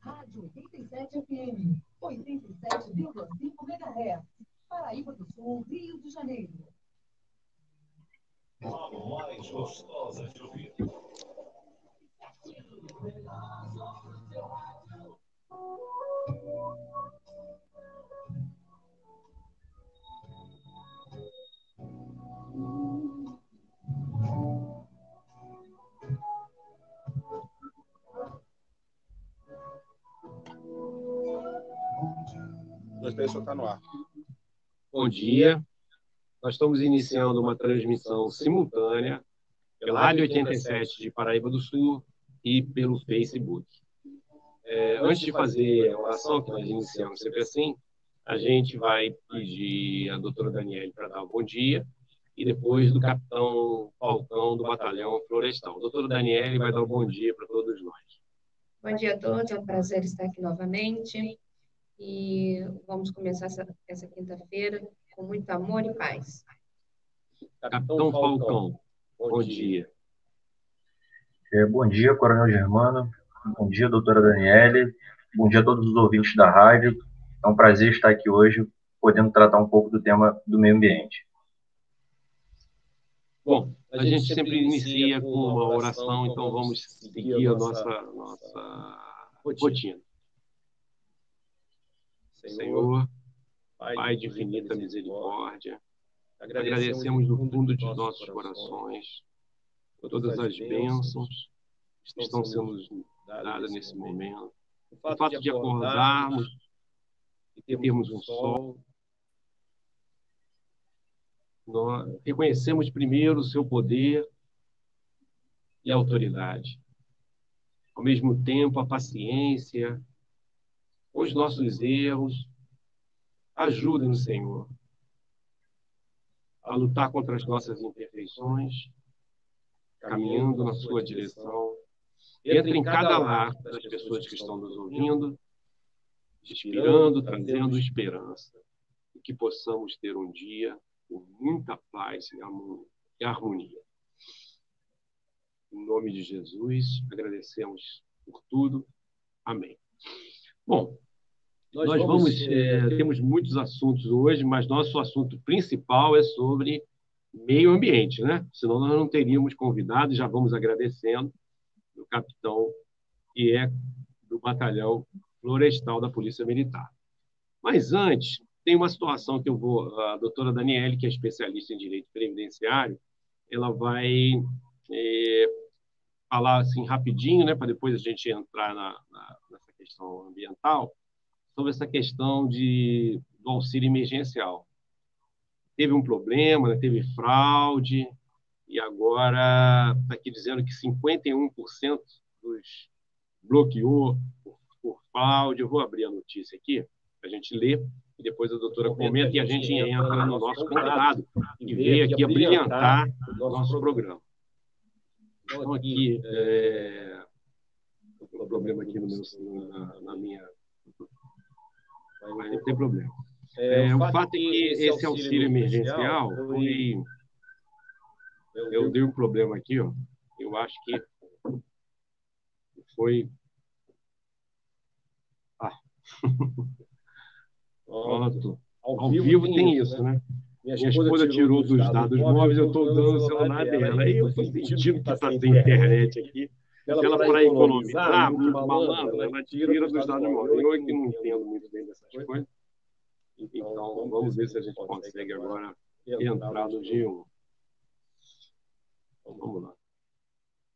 Rádio 87 FM, 87,5 MHz, Paraíba do Sul, Rio de Janeiro. A mais gostosa de ouvir. Está no ar. Bom dia. Nós estamos iniciando uma transmissão simultânea pela Rádio 87 de Paraíba do Sul e pelo Facebook. Antes de fazer a oração, que nós iniciamos sempre assim, a gente vai pedir a doutora Daniele para dar um bom dia e depois do capitão Falcão do Batalhão Florestal. A doutora Daniele vai dar um bom dia para todos nós. Bom dia a todos, é um prazer estar aqui novamente. E vamos começar essa quinta-feira com muito amor e paz. Capitão Falcão, bom dia. Bom dia, Coronel Germano. Bom dia, doutora Daniele. Bom dia a todos os ouvintes da rádio. É um prazer estar aqui hoje, podendo tratar um pouco do tema do meio ambiente. Bom, a gente sempre inicia com uma oração, então vamos seguir a nossa rotina. Senhor, Pai de infinita misericórdia, agradecemos do fundo de nossos corações todas as bênçãos que estão sendo dadas nesse momento. O fato de acordarmos e termos um sol. Nós reconhecemos primeiro o seu poder e a autoridade. Ao mesmo tempo, a paciência, os nossos erros. Ajuda-nos, Senhor, a lutar contra as nossas imperfeições, caminhando na sua direção. Entra em cada lar das pessoas que estão nos ouvindo, inspirando, trazendo esperança. E que possamos ter um dia com muita paz e harmonia. Em nome de Jesus, agradecemos por tudo. Amém. Bom, temos muitos assuntos hoje, mas nosso assunto principal é sobre meio ambiente, né? Senão nós não teríamos convidado, e já vamos agradecendo o capitão, que é do Batalhão Florestal da Polícia Militar. Mas antes, tem uma situação que a doutora Daniele, que é especialista em direito previdenciário, ela vai falar assim rapidinho, né, para depois a gente entrar nessa questão ambiental, sobre essa questão do auxílio emergencial. Teve um problema, né, teve fraude, e agora está aqui dizendo que 51% dos bloqueou por fraude. Eu vou abrir a notícia aqui, para a gente ler, e depois a doutora comenta, e a gente entra no nosso convidado, que veio aqui a brilhantar o nosso programa. Então, aqui, o problema aqui na minha... Mas não tem problema. O fato é que esse auxílio emergencial eu dei um problema aqui, ó. Eu acho que foi... Pronto. Ao vivo tem isso, né? Minha esposa tirou dos dados móveis, eu estou dando o celular dela. Aí eu estou sentindo que está sem internet aqui. Ela, para economizar, muito malandra, ela tira dos dados móveis. Eu é que não entendo muito bem dessas coisas. Então, vamos ver se a gente consegue agora entrar no G1. Então, vamos lá.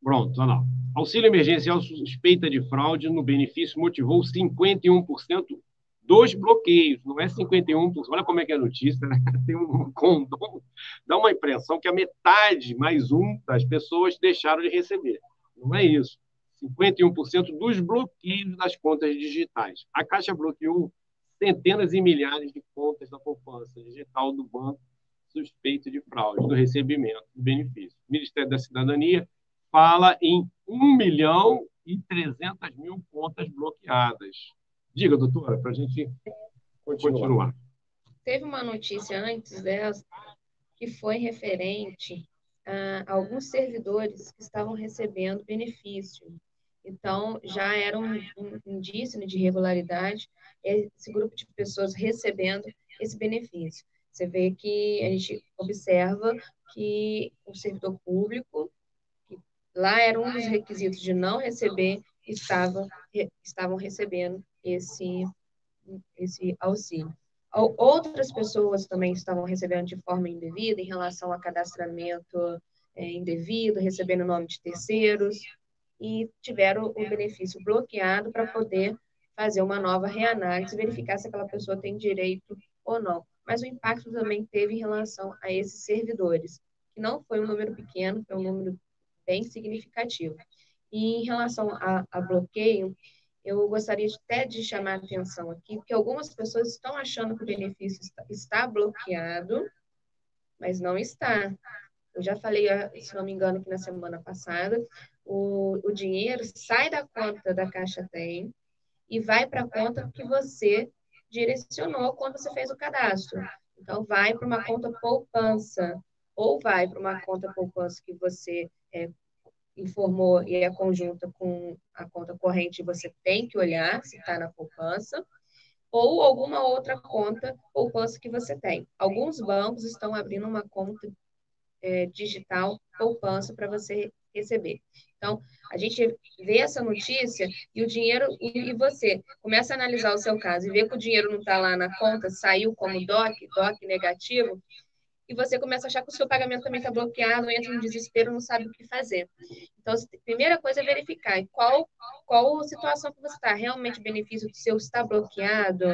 Pronto, olha lá. Auxílio emergencial suspeita de fraude no benefício motivou 51% dos bloqueios. Não é 51%. Olha como é que é a notícia, né? Tem um condom. Dá uma impressão que a metade mais das pessoas deixaram de receber. Não é isso. 51% dos bloqueios das contas digitais. A Caixa bloqueou centenas e milhares de contas da poupança digital do banco suspeito de fraude do recebimento do benefício. O Ministério da Cidadania fala em 1.300.000 contas bloqueadas. Diga, doutora, para a gente continuar. Teve uma notícia antes dessa que foi referente a alguns servidores que estavam recebendo benefício. Então, já era um indício, né, de irregularidade esse grupo de pessoas recebendo esse benefício. Você vê que a gente observa que o servidor público, que lá era um dos requisitos de não receber, estavam recebendo esse auxílio. Outras pessoas também estavam recebendo de forma indevida em relação a cadastramento indevido, recebendo o nome de terceiros, e tiveram o benefício bloqueado para poder fazer uma nova reanálise, verificar se aquela pessoa tem direito ou não. Mas o impacto também teve em relação a esses servidores, que não foi um número pequeno, foi um número bem significativo. E em relação a bloqueio, eu gostaria até de chamar a atenção aqui, porque algumas pessoas estão achando que o benefício está bloqueado, mas não está. Eu já falei, se não me engano, que na semana passada, o dinheiro sai da conta da Caixa Tem e vai para a conta que você direcionou quando você fez o cadastro. Então, vai para uma conta poupança, ou vai para uma conta poupança que você informou e é conjunta com a conta corrente, você tem que olhar se está na poupança, ou alguma outra conta poupança que você tem. Alguns bancos estão abrindo uma conta digital poupança para você receber. Então, a gente vê essa notícia e o dinheiro, e você começa a analisar o seu caso e vê que o dinheiro não está lá na conta, saiu como DOC negativo, e você começa a achar que o seu pagamento também está bloqueado, entra no desespero, não sabe o que fazer. Então, a primeira coisa é verificar qual situação que você está. Realmente o benefício do seu está bloqueado?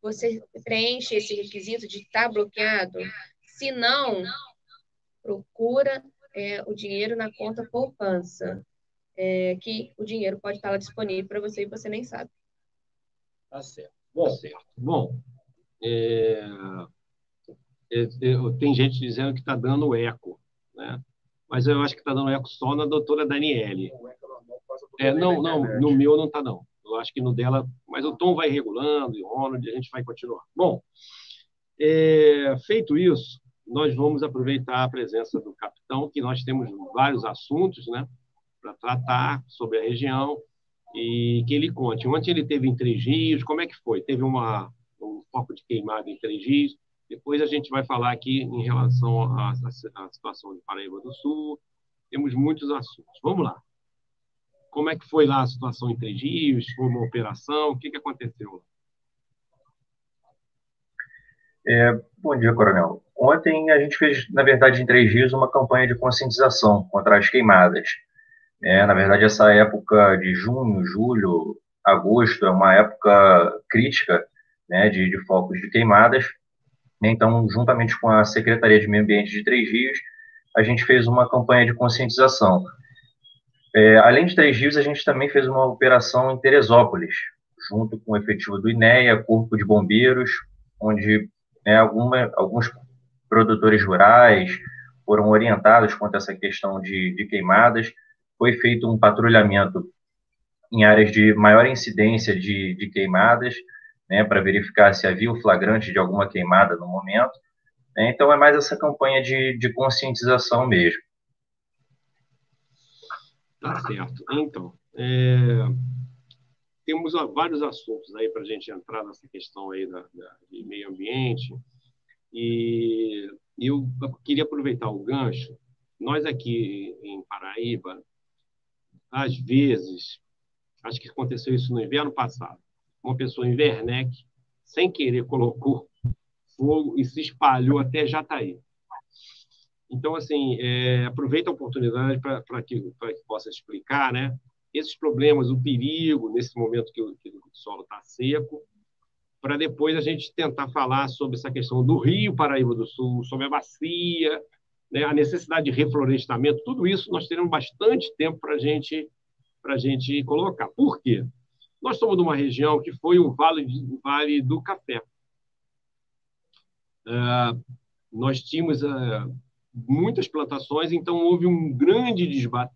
Você preenche esse requisito de estar bloqueado? Se não, procura o dinheiro na conta poupança, que o dinheiro pode estar lá disponível para você e você nem sabe. Tá certo. Bom, tem gente dizendo que está dando eco, né? Mas eu acho que está dando eco só na doutora Daniele. Não, no meu não está, não. Eu acho que no dela, mas o tom vai regulando, e o Ronald, a gente vai continuar. Bom, feito isso, nós vamos aproveitar a presença do capitão, que nós temos vários assuntos, né, para tratar sobre a região, e que ele conte. Ontem ele teve em Três Rios, como é que foi? Teve um foco de queimada em Três Rios, depois a gente vai falar aqui em relação à situação de Paraíba do Sul, temos muitos assuntos. Vamos lá. Como é que foi lá a situação em Três Rios? Foi uma operação? O que aconteceu? Bom dia, Coronel. Ontem a gente fez, na verdade, em Três Rios, uma campanha de conscientização contra as queimadas. Na verdade, essa época de junho, julho, agosto é uma época crítica, né, de focos de queimadas. Então, juntamente com a Secretaria de Meio Ambiente de Três Rios, a gente fez uma campanha de conscientização. Além de Três Rios, a gente também fez uma operação em Teresópolis, junto com o efetivo do INEA, Corpo de Bombeiros, onde alguns produtores rurais foram orientados quanto a essa questão de queimadas. Foi feito um patrulhamento em áreas de maior incidência de queimadas, né, para verificar se havia o flagrante de alguma queimada no momento. Então, é mais essa campanha de conscientização mesmo. Tá certo. Então, temos vários assuntos aí para a gente entrar nessa questão aí de meio ambiente, e eu queria aproveitar o gancho. Nós aqui em Paraíba, às vezes, acho que aconteceu isso no inverno passado, uma pessoa em Werneck, sem querer, colocou fogo e se espalhou até Jataí. Então, assim, aproveita a oportunidade para que possa explicar, né, esses problemas, o perigo nesse momento que o solo está seco, para depois a gente tentar falar sobre essa questão do Rio Paraíba do Sul, sobre a bacia, né, a necessidade de reflorestamento. Tudo isso nós teremos bastante tempo para a gente colocar. Por quê? Nós somos de uma região que foi o Vale do Café. Nós tínhamos muitas plantações, então houve um grande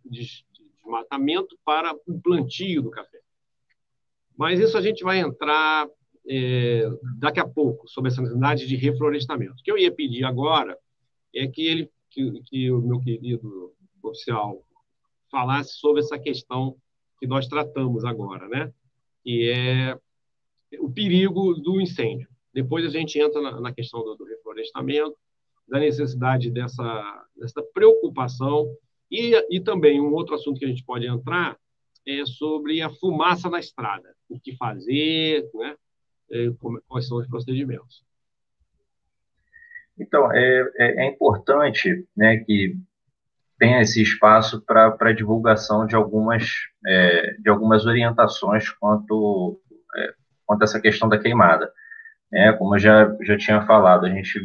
desmatamento para o plantio do café. Mas isso a gente vai entrar daqui a pouco, sobre essa necessidade de reflorestamento. O que eu ia pedir agora é que o meu querido oficial falasse sobre essa questão que nós tratamos agora, né? Que é o perigo do incêndio. Depois a gente entra na questão do reflorestamento, da necessidade dessa preocupação e também um outro assunto que a gente pode entrar é sobre a fumaça na estrada. O que fazer, né? Quais são os procedimentos. Então, é importante, né, que tenha esse espaço para divulgação de algumas orientações quanto a essa questão da queimada. Né? Como eu já tinha falado, a gente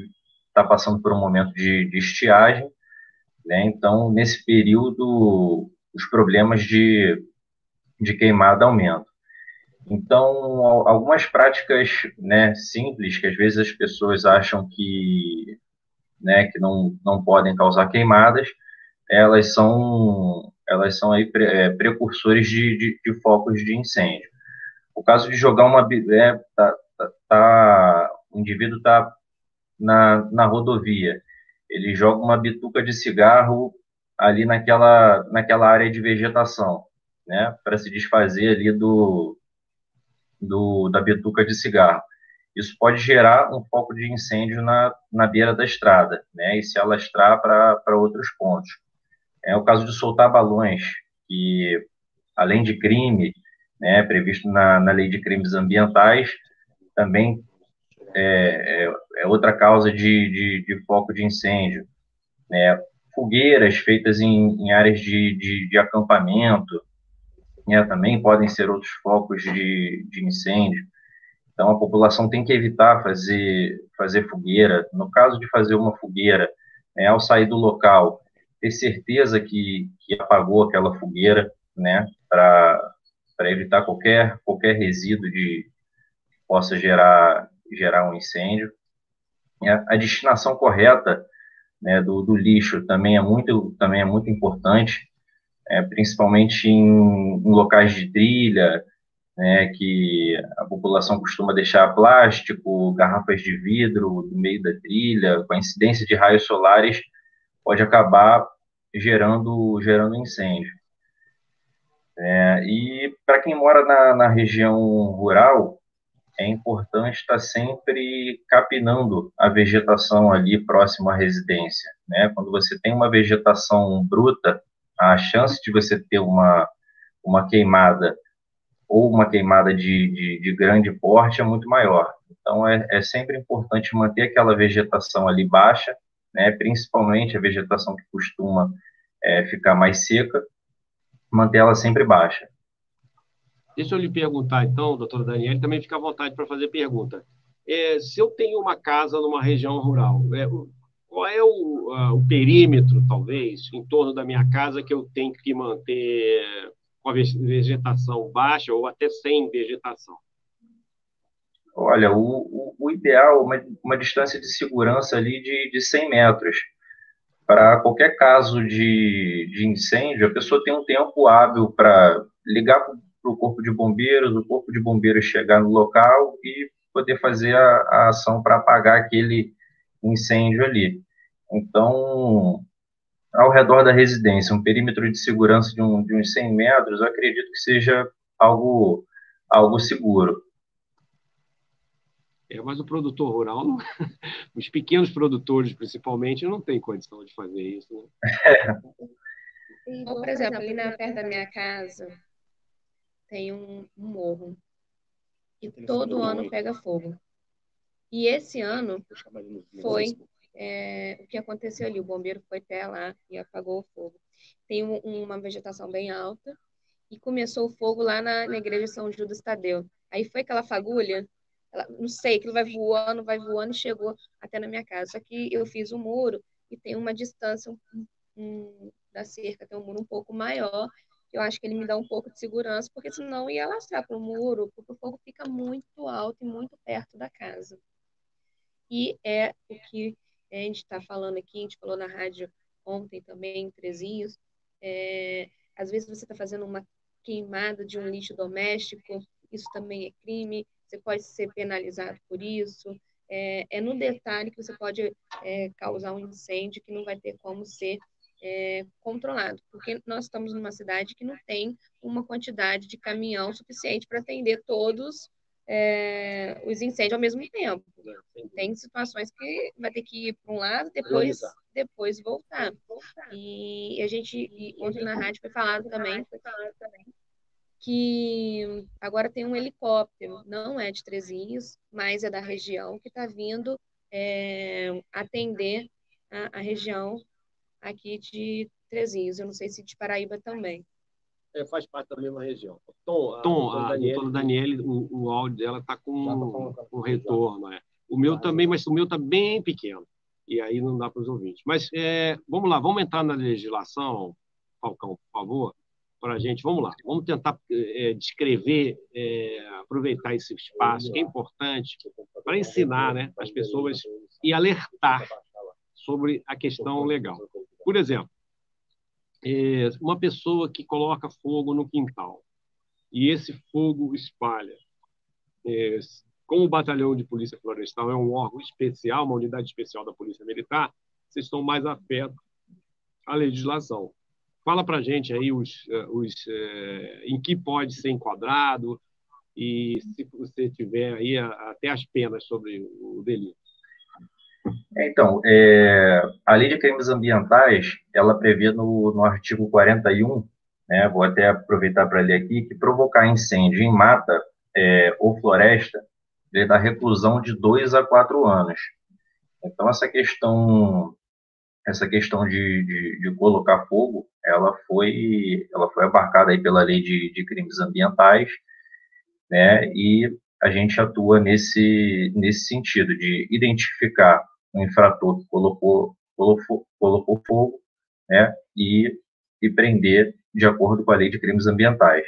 está passando por um momento de estiagem, né? Então, nesse período, os problemas de queimada aumentam. Então, algumas práticas, né, simples, que às vezes as pessoas acham que, né, que não podem causar queimadas, elas são aí precursores de focos de incêndio. O caso de jogar o indivíduo está na rodovia, ele joga uma bituca de cigarro ali naquela área de vegetação, né, para se desfazer ali da bituca de cigarro. Isso pode gerar um foco de incêndio na beira da estrada, né, e se alastrar para outros pontos. É o caso de soltar balões, que, além de crime, né, previsto na Lei de Crimes Ambientais, também é outra causa de foco de incêndio. Né? Fogueiras feitas em áreas de acampamento, né, também podem ser outros focos de incêndio. Então, a população tem que evitar fazer fogueira. No caso de fazer uma fogueira, né, ao sair do local, ter certeza que apagou aquela fogueira, né, para evitar qualquer resíduo que possa gerar um incêndio. A destinação correta, né, do lixo também é muito importante, principalmente em locais de trilha, né, que a população costuma deixar plástico, garrafas de vidro no meio da trilha, com a incidência de raios solares, pode acabar gerando incêndio. E para quem mora na região rural, é importante estar sempre capinando a vegetação ali próximo à residência, né? Quando você tem uma vegetação bruta, a chance de você ter uma queimada ou uma queimada de grande porte é muito maior. Então, é sempre importante manter aquela vegetação ali baixa, né? Principalmente a vegetação que costuma ficar mais seca, manter ela sempre baixa. Deixa eu lhe perguntar, então, doutora Daniele, também fica à vontade para fazer pergunta. Se eu tenho uma casa numa região rural, qual é o perímetro, talvez, em torno da minha casa que eu tenho que manter com a vegetação baixa ou até sem vegetação? Olha, o ideal é uma distância de segurança ali de 100 metros. Para qualquer caso de incêndio, a pessoa tem um tempo hábil para ligar para o corpo de bombeiros, o corpo de bombeiros chegar no local e poder fazer a ação para apagar aquele incêndio ali. Então, ao redor da residência, um perímetro de segurança de uns 100 metros, eu acredito que seja algo seguro. Mas o produtor rural, os pequenos produtores, principalmente, não tem condição de fazer isso. Né? Ou, por exemplo, ali perto da minha casa, tem um morro que todo ano pega fogo. E esse ano foi o que aconteceu ali. O bombeiro foi até lá e apagou o fogo. Tem uma vegetação bem alta e começou o fogo lá na igreja de São Judas Tadeu. Aí foi aquela fagulha, não sei, aquilo vai voando e chegou até na minha casa. Só que eu fiz o muro e tem uma distância da cerca, tem um muro um pouco maior. Eu acho que ele me dá um pouco de segurança, porque senão ia alastrar para o muro, porque o fogo fica muito alto e muito perto da casa. E é o que a gente está falando aqui, a gente falou na rádio ontem também, em Trezinhos, às vezes você está fazendo uma queimada de um lixo doméstico, isso também é crime, você pode ser penalizado por isso, no detalhe que você pode causar um incêndio que não vai ter como ser controlado, porque nós estamos numa cidade que não tem uma quantidade de caminhão suficiente para atender todos os incêndios ao mesmo tempo. Tem situações que vai ter que ir para um lado, depois voltar. E ontem na rádio foi falado também que agora tem um helicóptero, não é de Trezinhos, mas é da região, que está vindo atender a região aqui de Trezinhos. Eu não sei se de Paraíba também. Faz parte da mesma região. Tom, a doutora Daniele, o áudio dela está com retorno. O meu também, mas o meu está bem pequeno. E aí não dá para os ouvintes. Mas vamos lá, vamos entrar na legislação, Falcão, por favor, para a gente. Vamos lá, vamos tentar descrever, aproveitar esse espaço, que é importante, para ensinar, né, as pessoas e alertar sobre a questão legal. Por exemplo, uma pessoa que coloca fogo no quintal e esse fogo espalha. Como o Batalhão de Polícia Florestal é um órgão especial, uma unidade especial da Polícia Militar, vocês estão mais afetos à legislação. Fala para a gente aí em que pode ser enquadrado e se você tiver aí até as penas sobre o delito. Então, a Lei de Crimes Ambientais, ela prevê no artigo 41, né, vou até aproveitar para ler aqui, que provocar incêndio em mata ou floresta ele dá reclusão de 2 a 4 anos. Então, essa questão de colocar fogo, ela foi abarcada aí pela Lei de Crimes Ambientais, né, e a gente atua nesse sentido de identificar um infrator que colocou fogo, né, e prender de acordo com a Lei de Crimes Ambientais.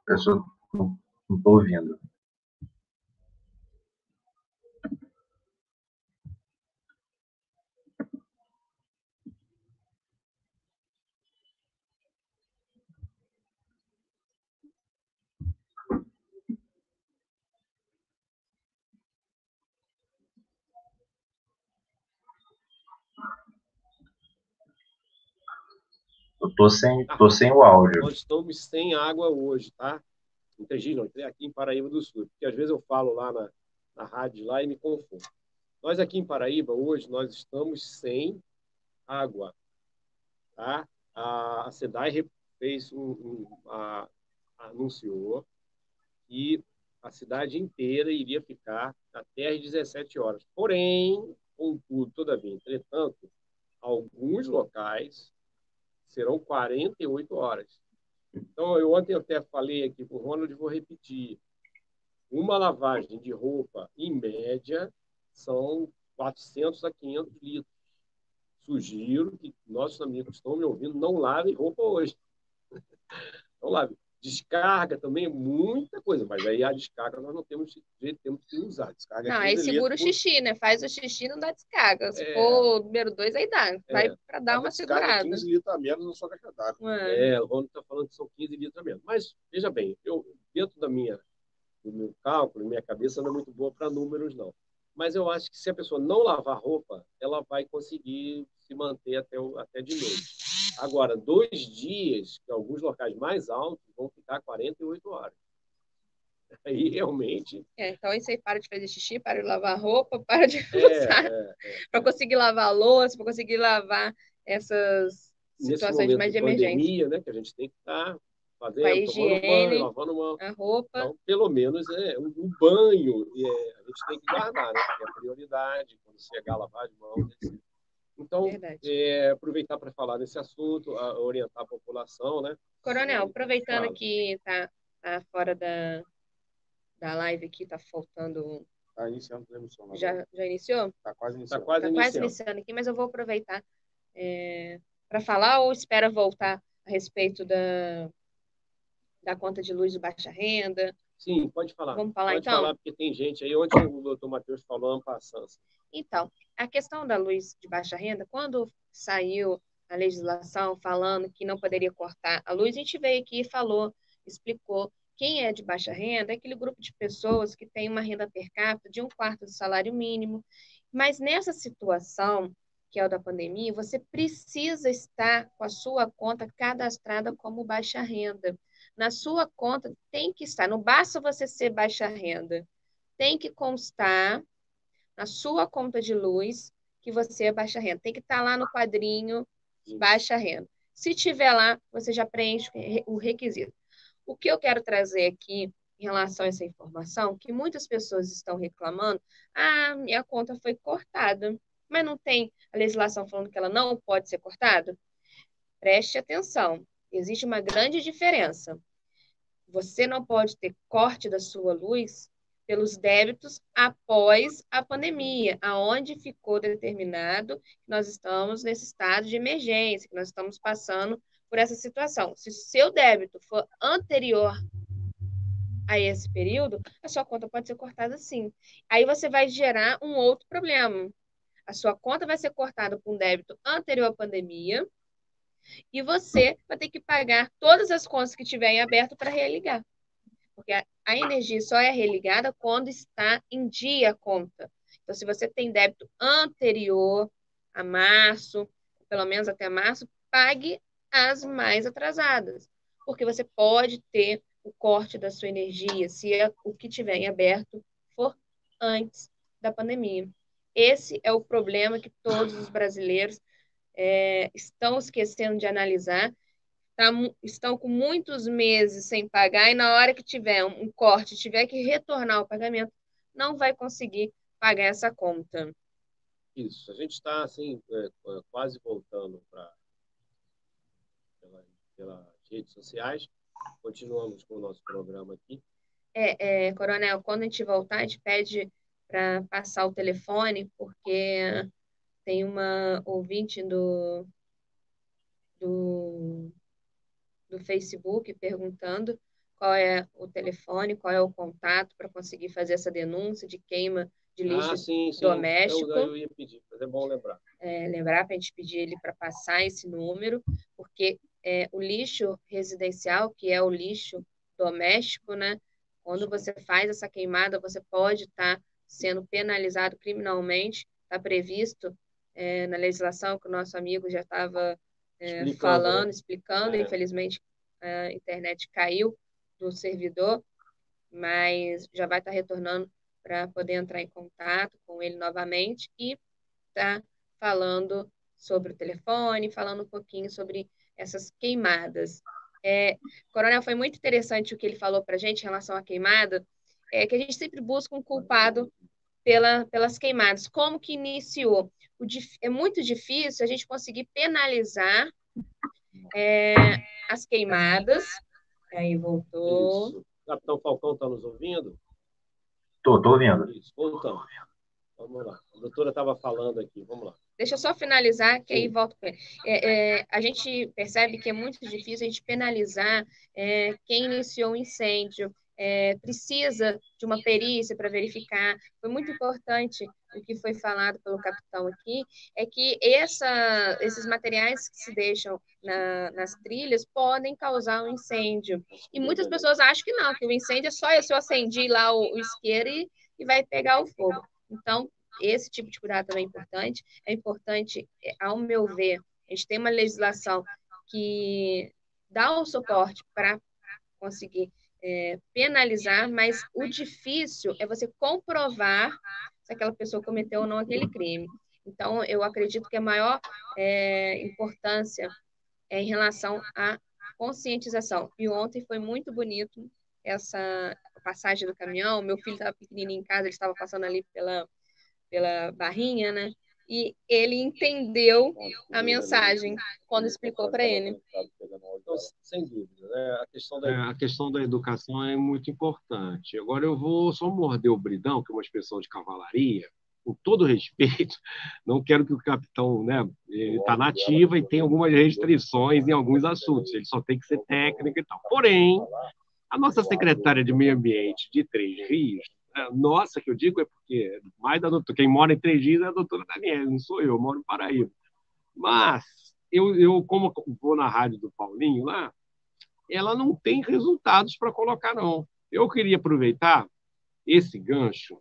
Pessoal, não estou ouvindo. Tô sem o áudio. Nós estamos sem água hoje, tá? Em Teji, não, aqui em Paraíba do Sul. Porque às vezes eu falo lá na rádio lá e me confundo. Nós aqui em Paraíba, hoje, nós estamos sem água, tá? A SEDAI fez anunciou que a cidade inteira iria ficar até às 17 horas. Porém, contudo, todavia, entretanto, alguns locais serão 48 horas. Então, eu ontem até falei aqui com o Ronald e vou repetir. Uma lavagem de roupa, em média, são 400 a 500 litros. Sugiro que nossos amigos que estão me ouvindo não lavem roupa hoje. Não lavem. Descarga também é muita coisa, mas aí a descarga nós não temos jeito, temos que usar. Descarga não, aí segura o xixi, né? Faz o xixi, não dá descarga. Se for o número 2, aí dá. Vai para dar uma segurada. 15 litros a menos na sua caixa d'água. O Ronald está falando que são 15 litros a menos. Mas, veja bem, dentro do meu cálculo, minha cabeça não é muito boa para números, não. Mas eu acho que se a pessoa não lavar roupa, ela vai conseguir se manter até de noite. Agora, 2 dias, que alguns locais mais altos vão ficar 48 horas. Aí, realmente... então, isso aí para de fazer xixi, para de lavar roupa, para de usar. Para conseguir lavar a louça, para conseguir lavar essas situações mais de emergência. Pandemia, né, que a gente tem que estar fazendo, a higiene, tomando banho, lavando mão. A roupa. Então, pelo menos, o banho a gente tem que guardar, né? Porque é a prioridade, quando chegar a lavar de mão, etc. Então, aproveitar para falar desse assunto, orientar a população, né? Coronel, aproveitando que tá fora da live aqui, tá faltando... Está iniciando a transmissão. Já iniciou? Está quase iniciando. Está quase iniciando aqui, mas eu vou aproveitar para falar ou espera voltar a respeito da conta de luz de baixa renda? Sim, pode falar. Vamos falar, pode então? Falar, porque tem gente aí. Ontem o doutor Matheus falou passando. Então, A questão da luz de baixa renda, quando saiu a legislação falando que não poderia cortar a luz, a gente veio aqui e falou, explicou. Quem é de baixa renda é aquele grupo de pessoas que tem uma renda per capita de 1/4 do salário mínimo. Mas nessa situação, que é o da pandemia, você precisa estar com a sua conta cadastrada como baixa renda. Na sua conta tem que estar, não basta você ser baixa renda, tem que constar na sua conta de luz que você é baixa renda. Tem que estar lá no quadrinho baixa renda. Se tiver lá, você já preenche o requisito. O que eu quero trazer aqui em relação a essa informação, que muitas pessoas estão reclamando, minha conta foi cortada, mas não tem a legislação falando que ela não pode ser cortada? Preste atenção, existe uma grande diferença. Você não pode ter corte da sua luz pelos débitos após a pandemia, aonde ficou determinado que nós estamos nesse estado de emergência, que nós estamos passando por essa situação. Se o seu débito for anterior a esse período, a sua conta pode ser cortada sim. Aí você vai gerar um outro problema. A sua conta vai ser cortada com um débito anterior à pandemia e você vai ter que pagar todas as contas que tiver em aberto para religar. Porque a energia só é religada quando está em dia a conta. Então, se você tem débito anterior a março, pelo menos até março, pague as mais atrasadas. Porque você pode ter o corte da sua energia se o que tiver em aberto for antes da pandemia. Esse é o problema que todos os brasileiros estão esquecendo de analisar. Estão com muitos meses sem pagar e na hora que tiver um corte, tiver que retornar o pagamento, não vai conseguir pagar essa conta. Isso. A gente está assim, quase voltando pelas redes sociais. Continuamos com o nosso programa aqui. Coronel, quando a gente voltar, a gente pede para passar o telefone, porque tem uma ouvinte do Facebook perguntando qual é o telefone, qual é o contato para conseguir fazer essa denúncia de queima de lixo sim. doméstico. Eu ia pedir, mas é bom lembrar. Lembrar para a gente pedir ele para passar esse número, porque o lixo residencial, que é o lixo doméstico, né? Quando você faz essa queimada, você pode estar sendo penalizado criminalmente. Está previsto na legislação que o nosso amigo já estava explicando. Infelizmente, a internet caiu do servidor, mas já vai estar retornando para poder entrar em contato com ele novamente e tá falando sobre o telefone, falando um pouquinho sobre essas queimadas. Coronel, foi muito interessante o que ele falou para a gente em relação à queimada, que a gente sempre busca um culpado pelas queimadas. Como que iniciou? É muito difícil a gente conseguir penalizar as queimadas. Aí voltou. Isso. O Capitão Falcão está nos ouvindo? Estou ouvindo. Isso, voltamos. Vamos lá. A doutora estava falando aqui, vamos lá. Deixa eu só finalizar, que aí volto com ele. A gente percebe que é muito difícil a gente penalizar quem iniciou o incêndio. Precisa de uma perícia para verificar. Foi muito importante o que foi falado pelo capitão aqui, é que esses materiais que se deixam nas trilhas podem causar um incêndio. E muitas pessoas acham que não, que o incêndio é só se eu acendi lá o isqueiro e vai pegar o fogo. Então, esse tipo de cuidado também é importante. É importante, ao meu ver, a gente tem uma legislação que dá o suporte para conseguir penalizar, mas o difícil é você comprovar se aquela pessoa cometeu ou não aquele crime. Então, eu acredito que a maior importância é em relação à conscientização. E ontem foi muito bonito essa passagem do caminhão. Meu filho estava pequenininho em casa, ele estava passando ali pela barrinha, né? E ele entendeu a mensagem quando explicou para ele. Então, sem dúvida, né? A questão da educação é muito importante. Agora eu vou só morder o bridão, que é uma expressão de cavalaria, com todo respeito. Não quero que o capitão, né? Ele está na ativa e tem algumas restrições em alguns assuntos. Ele só tem que ser técnico e tal. Porém, a nossa secretária de Meio Ambiente de Três Rios, nossa, que eu digo é porque mais da doutora, quem mora em Três Dias é a doutora Daniela, não sou eu moro em Paraíba. Mas eu como vou na rádio do Paulinho lá, ela não tem resultados para colocar, não. Eu queria aproveitar esse gancho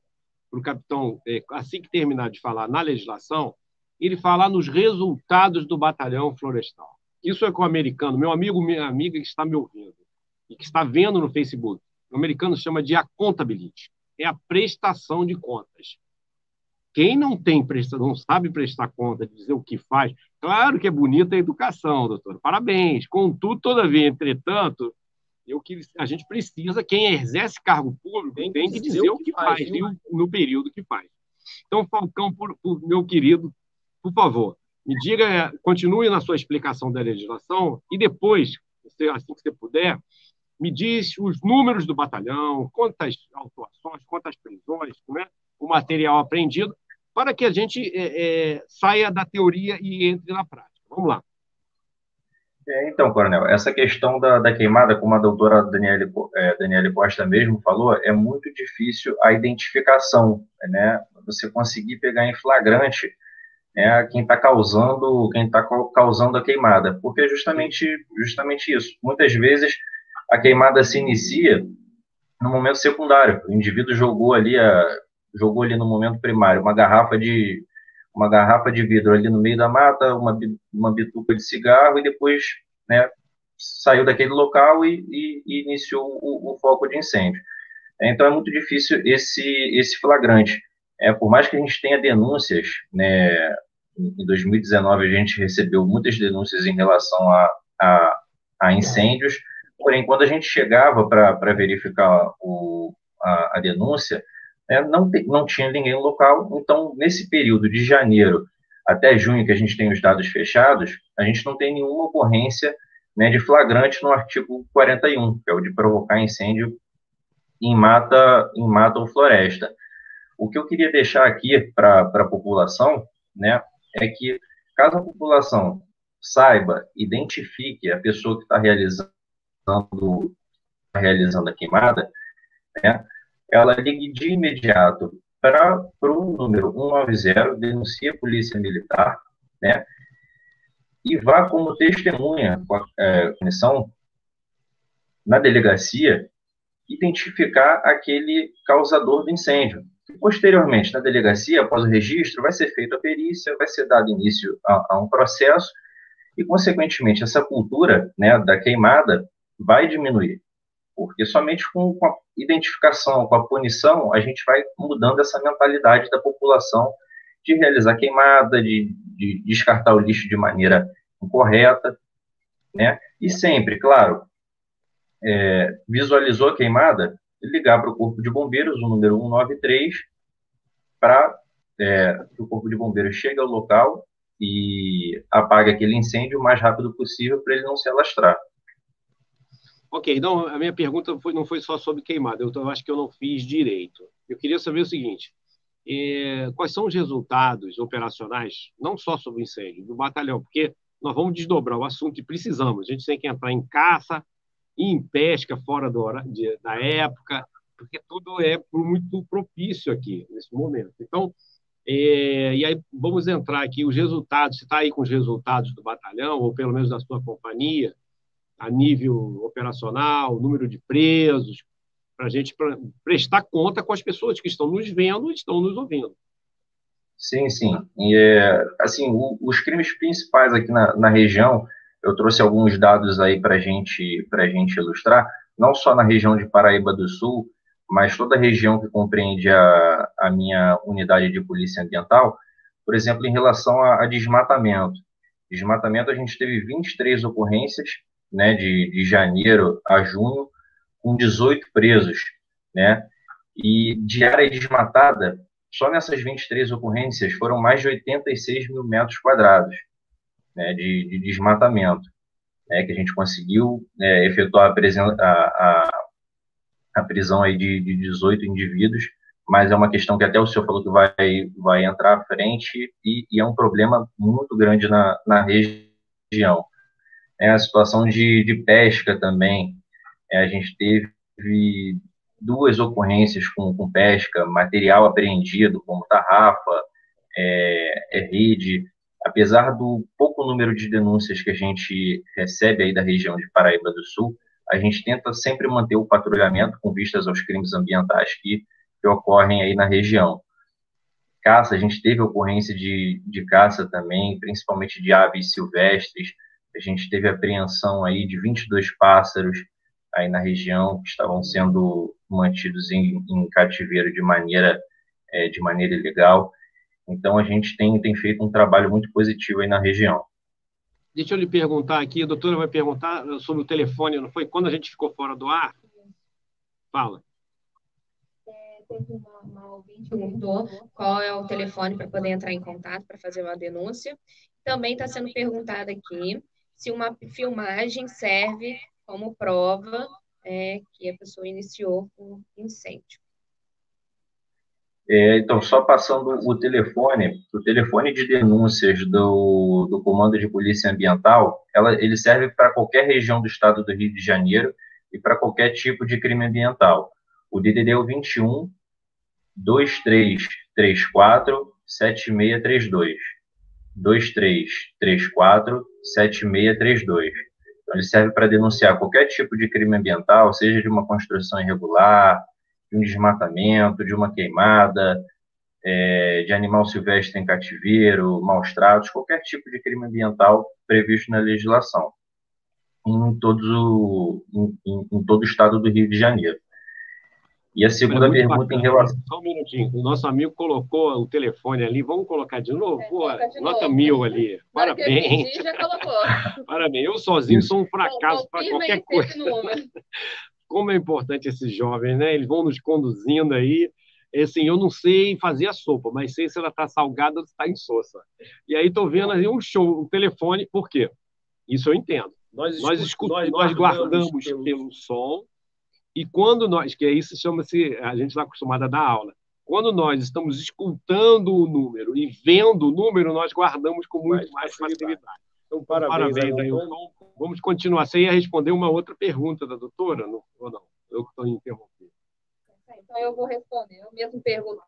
para o capitão, assim que terminar de falar na legislação, ele falar nos resultados do batalhão florestal. Isso é com o americano, meu amigo, minha amiga que está me ouvindo e que está vendo no Facebook. O americano chama de accountability. É a prestação de contas. Quem não sabe prestar conta, dizer o que faz, claro que é bonita a educação, doutor, parabéns. Contudo, todavia, entretanto, a gente precisa, quem exerce cargo público, tem que dizer o que faz e no período que faz. Então, Falcão, meu querido, por favor, me diga, continue na sua explicação da legislação e depois, assim que você puder, me diz os números do batalhão, quantas autuações, quantas prisões, né, o material apreendido, para que a gente saia da teoria e entre na prática. Vamos lá. Então, Coronel, essa questão da queimada, como a doutora Daniele Costa mesmo falou, é muito difícil a identificação, né? Você conseguir pegar em flagrante, né, quem está causando a queimada, porque é justamente isso. Muitas vezes a queimada se inicia no momento secundário. O indivíduo jogou ali no momento primário uma garrafa de vidro ali no meio da mata, uma bituca de cigarro, e depois, né, saiu daquele local e iniciou o foco de incêndio. Então é muito difícil esse flagrante. Por mais que a gente tenha denúncias, né, em 2019 a gente recebeu muitas denúncias em relação a incêndios, porém, quando a gente chegava para verificar a denúncia, não tinha ninguém no local. Então, nesse período de janeiro até junho, que a gente tem os dados fechados, a gente não tem nenhuma ocorrência, né, de flagrante no artigo 41, que é o de provocar incêndio em mata ou floresta. O que eu queria deixar aqui para a população, né, é que, caso a população saiba, identifique a pessoa que está realizando a queimada, né, ela ligue de imediato para o número 190, denuncie a Polícia Militar, né, e vá como testemunha com a comissão na delegacia identificar aquele causador do incêndio. E, posteriormente, na delegacia, após o registro, vai ser feita a perícia, vai ser dado início a um processo e, consequentemente, essa cultura, né, da queimada vai diminuir. Porque somente com a identificação, com a punição, a gente vai mudando essa mentalidade da população de realizar queimada, de descartar o lixo de maneira incorreta, né? E sempre, claro, visualizou a queimada, ligar para o Corpo de Bombeiros, o número 193, para que o Corpo de Bombeiros chegue ao local e apague aquele incêndio o mais rápido possível para ele não se alastrar. Ok, então a minha pergunta não foi só sobre queimada, eu acho que eu não fiz direito. Eu queria saber o seguinte, quais são os resultados operacionais, não só sobre o incêndio, do batalhão, porque nós vamos desdobrar o assunto e precisamos, a gente tem que entrar em caça e em pesca fora da época, porque tudo é muito propício aqui, nesse momento. Então, e aí vamos entrar aqui, os resultados, você está aí com os resultados do batalhão, ou pelo menos da sua companhia, a nível operacional, número de presos, para a gente prestar conta com as pessoas que estão nos vendo e estão nos ouvindo. Sim, sim. E, assim, os crimes principais aqui na região, eu trouxe alguns dados aí para a gente ilustrar, não só na região de Paraíba do Sul, mas toda a região que compreende a minha unidade de polícia ambiental. Por exemplo, em relação a desmatamento. Desmatamento, a gente teve 23 ocorrências, né, de janeiro a junho, com 18 presos, né, e de área desmatada, só nessas 23 ocorrências foram mais de 86 mil metros quadrados, né, de desmatamento, né, que a gente conseguiu efetuar a prisão aí de 18 indivíduos, mas é uma questão que até o senhor falou que vai entrar à frente e é um problema muito grande na região. A situação de pesca também, a gente teve 2 ocorrências com pesca, material apreendido, como tarrafa, rede. Apesar do pouco número de denúncias que a gente recebe aí da região de Paraíba do Sul, a gente tenta sempre manter o patrulhamento com vistas aos crimes ambientais que ocorrem aí na região. Caça, a gente teve ocorrência de caça também, principalmente de aves silvestres. A gente teve apreensão aí de 22 pássaros aí na região que estavam sendo mantidos em cativeiro de maneira ilegal. Então, a gente tem feito um trabalho muito positivo aí na região. Deixa eu lhe perguntar aqui, a doutora vai perguntar sobre o telefone, não foi? Quando a gente ficou fora do ar? Fala. Teve uma ouvinte que perguntou qual é o telefone para poder entrar em contato para fazer uma denúncia. Também está sendo perguntado aqui se uma filmagem serve como prova que a pessoa iniciou um incêndio. Então, só passando o telefone de denúncias do Comando de Polícia Ambiental, ele serve para qualquer região do estado do Rio de Janeiro e para qualquer tipo de crime ambiental. O DDD é o 21 2334 7632. 2334 7632. Então, ele serve para denunciar qualquer tipo de crime ambiental, seja de uma construção irregular, de um desmatamento, de uma queimada, de animal silvestre em cativeiro, maus tratos, qualquer tipo de crime ambiental previsto na legislação, em todo o estado do Rio de Janeiro. E a segunda pergunta em relação... Só um minutinho. O nosso amigo colocou o telefone ali. Vamos colocar de novo? Nota 1000 ali. Parabéns. Já colocou. Parabéns. Eu sozinho sou um fracasso para qualquer coisa. Como é importante esses jovens, né? Eles vão nos conduzindo aí. Assim, eu não sei fazer a sopa, mas sei se ela está salgada ou se está insossa. E aí estou vendo aí um show, um telefone. Por quê? Isso eu entendo. Nós guardamos pelo som. E quando nós, que isso chama-se, a gente está acostumado a dar aula, quando nós estamos escutando o número e vendo o número, nós guardamos com muito mais facilidade. Então, parabéns aí. Vamos continuar. Você ia responder uma outra pergunta da doutora, ou não? Eu que estou interrompendo. Então, eu vou responder. Eu mesmo pergunto.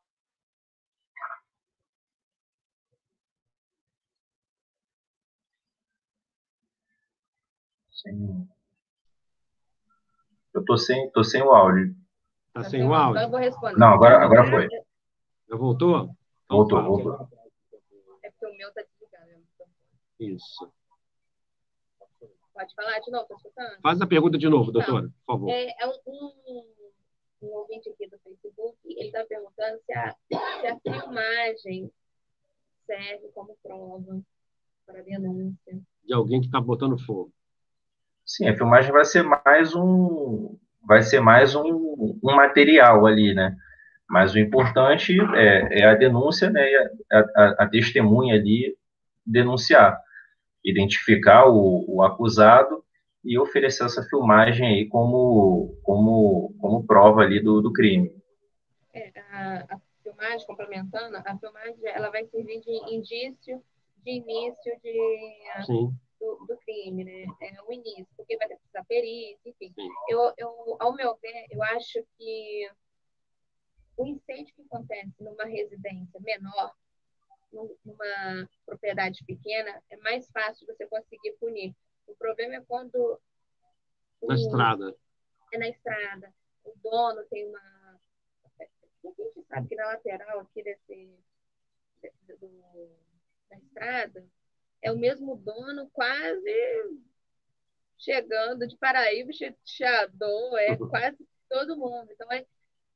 Sim. Eu tô sem o áudio. Tá sem o áudio? Então eu vou responder. Não, agora foi. Já voltou? Então, voltou. É porque o meu tá desligado. Isso. Pode falar de novo, tô escutando? Faz a pergunta de novo, doutora, por favor. Um ouvinte aqui do Facebook, ele está perguntando se a filmagem serve como prova para denúncia. De alguém que está botando fogo. Sim, a filmagem vai ser mais um material ali, né? Mas o importante é a denúncia, né? E a testemunha ali denunciar, identificar o acusado e oferecer essa filmagem aí como prova ali do crime. A filmagem, complementando, a filmagem ela vai servir de indício de início do crime, né? É o início, porque vai precisar perícia, enfim. Ao meu ver, eu acho que o incêndio que acontece numa residência menor, numa propriedade pequena, é mais fácil você conseguir punir. O problema é quando... Na estrada. É na estrada. O dono tem uma... A gente sabe que na lateral aqui da estrada, é o mesmo dono quase chegando de Paraíba, Xadô, quase todo mundo. Então,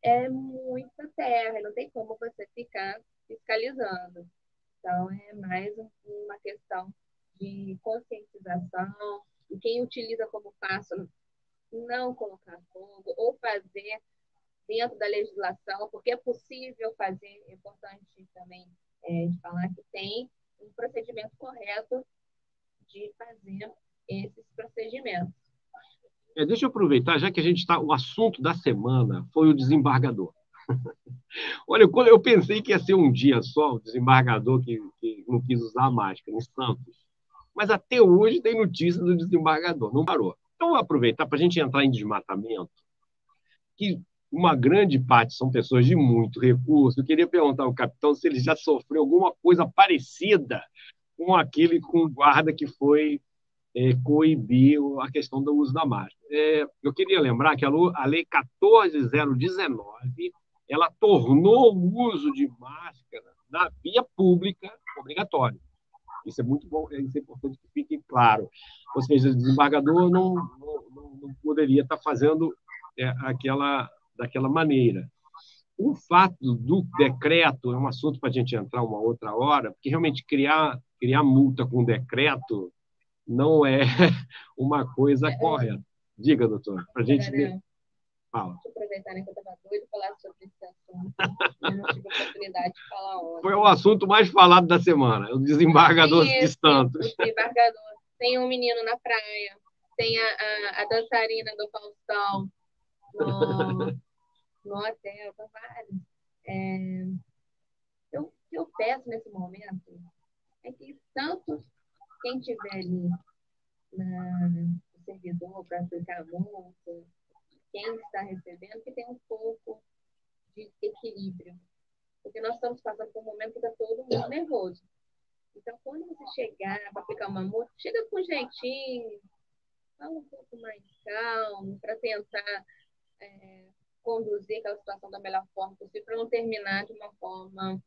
é muita terra, não tem como você ficar fiscalizando. Então, é mais uma questão de conscientização, e quem utiliza como passo não colocar fogo, ou fazer dentro da legislação, porque é possível fazer, é importante também de falar que tem um procedimento correto de fazer esses procedimentos. Deixa eu aproveitar, já que a gente está... O assunto da semana foi o desembargador. Olha, quando eu pensei que ia ser um dia só, o desembargador que não quis usar máscara em Santos. Mas até hoje tem notícia do desembargador, não parou. Então, vou aproveitar para a gente entrar em desmatamento, que uma grande parte são pessoas de muito recurso. Eu queria perguntar ao capitão se ele já sofreu alguma coisa parecida com o guarda que foi coibir a questão do uso da máscara. Eu queria lembrar que a Lei 14.019 ela tornou o uso de máscara na via pública obrigatório. Isso é muito bom, isso é importante que fique claro. Ou seja, o desembargador não poderia estar fazendo daquela maneira. O fato do decreto é um assunto para a gente entrar uma outra hora, porque realmente criar multa com decreto não é uma coisa correta. Diga, doutor, para a gente ver. Fala. Deixa eu aproveitar, né, que eu estava doido para falar sobre esse assunto. Eu não tive oportunidade de falar ontem. Foi o assunto mais falado da semana, o desembargador de Santos. O desembargador. Tem um menino na praia, tem a dançarina do Faustão no hotel, são vários. O que eu peço nesse momento é que tanto quem estiver ali no servidor para aplicar a multa, quem está recebendo, que tenha um pouco de equilíbrio. Porque nós estamos passando por um momento que está todo mundo nervoso. Então, quando você chegar para aplicar uma multa, chega com jeitinho, fala um pouco mais calmo, para tentar conduzir aquela situação da melhor forma possível, para não terminar de uma forma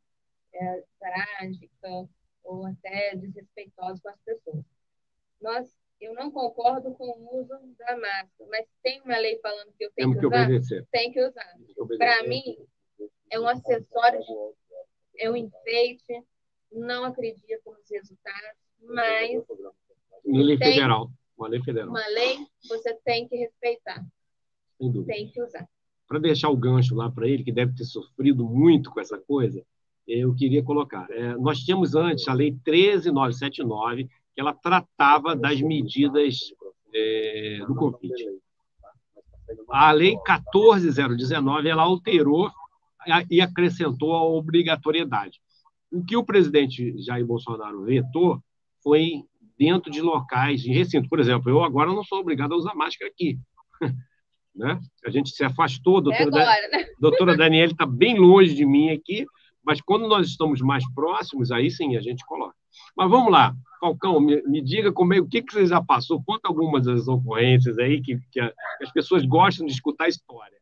trágica ou até desrespeitosa com as pessoas. Eu não concordo com o uso da máscara, mas tem uma lei falando que eu tenho que usar? Obedecer. Tem que usar. Para mim, é um acessório, é um enfeite, não acredito nos resultados, mas Uma lei federal. Uma lei você tem que respeitar. Sem dúvida. Tem que usar. Para deixar o gancho lá para ele, que deve ter sofrido muito com essa coisa, eu queria colocar. Nós tínhamos antes a Lei 13.979, que ela tratava das medidas do Covid. A Lei 14.019, ela alterou e acrescentou a obrigatoriedade. O que o presidente Jair Bolsonaro vetou foi dentro de locais, de recinto. Por exemplo, eu agora não sou obrigado a usar máscara aqui. Né? A gente se afastou, doutora Daniele está bem longe de mim aqui, mas quando nós estamos mais próximos, aí sim a gente coloca. Mas vamos lá, Falcão, me diga o que você já passou, conta algumas das ocorrências aí que as pessoas gostam de escutar a história.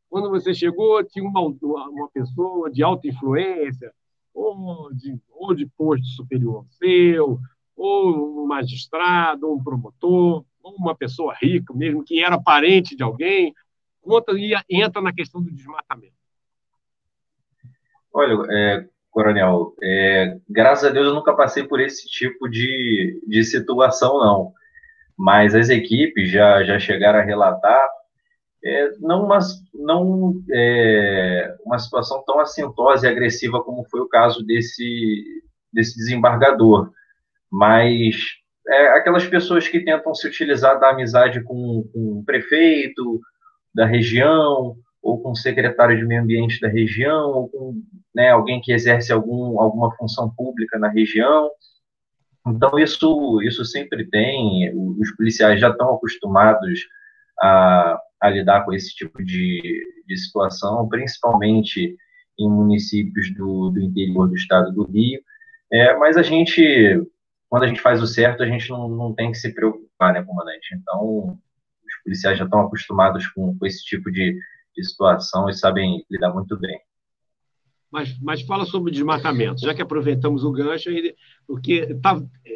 Quando você chegou, tinha uma pessoa de alta influência, ou de posto superior ao seu, ou um magistrado, ou um promotor, ou uma pessoa rica mesmo, que era parente de alguém, conta e entra na questão do desmatamento. Olha, Coronel, graças a Deus eu nunca passei por esse tipo de situação, não. Mas as equipes já chegaram a relatar não uma situação tão assintosa e agressiva como foi o caso desse desembargador, mas aquelas pessoas que tentam se utilizar da amizade com o prefeito da região, ou com o secretário de meio ambiente da região, ou com alguém que exerce alguma função pública na região. Então, isso sempre tem, os policiais já estão acostumados a lidar com esse tipo de situação, principalmente em municípios do interior do estado do Rio, mas quando a gente faz o certo, a gente não tem que se preocupar, né, comandante? Então, os policiais já estão acostumados com esse tipo de situação e sabem lidar muito bem. Mas fala sobre desmatamento, já que aproveitamos o gancho, porque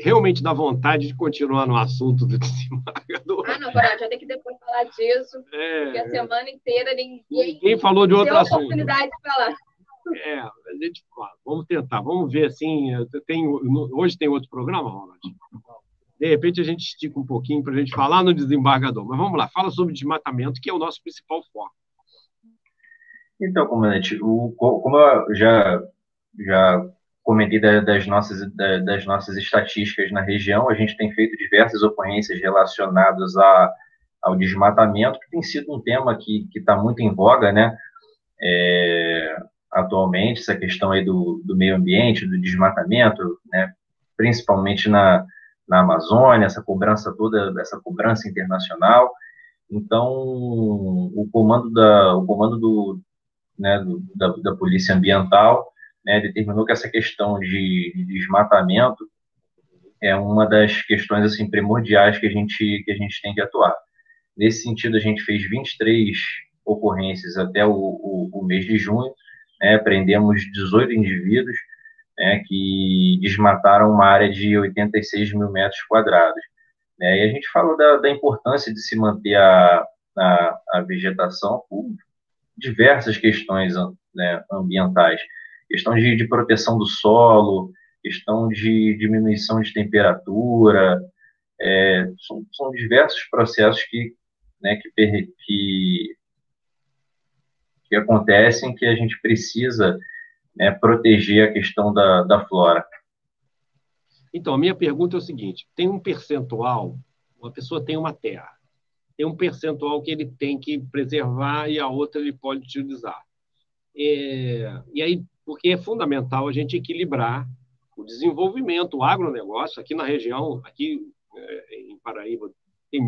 realmente dá vontade de continuar no assunto do desembargador. Não, Coragem, já tem que depois falar disso, porque a semana inteira ninguém falou de outro assunto. Oportunidade de falar. A gente fala, vamos tentar, vamos ver assim. Hoje tem outro programa, Ronald? De repente a gente estica um pouquinho para a gente falar no desembargador, mas vamos lá, fala sobre desmatamento, que é o nosso principal foco. Então, comandante, como eu já comentei das nossas estatísticas na região, a gente tem feito diversas ocorrências relacionadas ao desmatamento, que tem sido um tema que está muito em voga, né? Atualmente, essa questão aí do meio ambiente, do desmatamento, né? Principalmente na Amazônia, essa cobrança toda, essa cobrança internacional. Então, o comando né, da Polícia Ambiental, né, determinou que essa questão de desmatamento é uma das questões assim primordiais que a gente tem que atuar. Nesse sentido, a gente fez 23 ocorrências até o mês de junho, né, prendemos 18 indivíduos, né, que desmataram uma área de 86 mil metros quadrados. Né, e a gente falou da importância de se manter a vegetação por diversas questões, né, ambientais. Questão de proteção do solo, questão de diminuição de temperatura, são diversos processos né, que acontecem que a gente precisa, né, proteger a questão da flora. Então, a minha pergunta é o seguinte: tem um percentual, uma pessoa tem uma terra, tem um percentual que ele tem que preservar e a outra ele pode utilizar. E aí, porque é fundamental a gente equilibrar o desenvolvimento, o agronegócio. Aqui na região, aqui em Paraíba, tem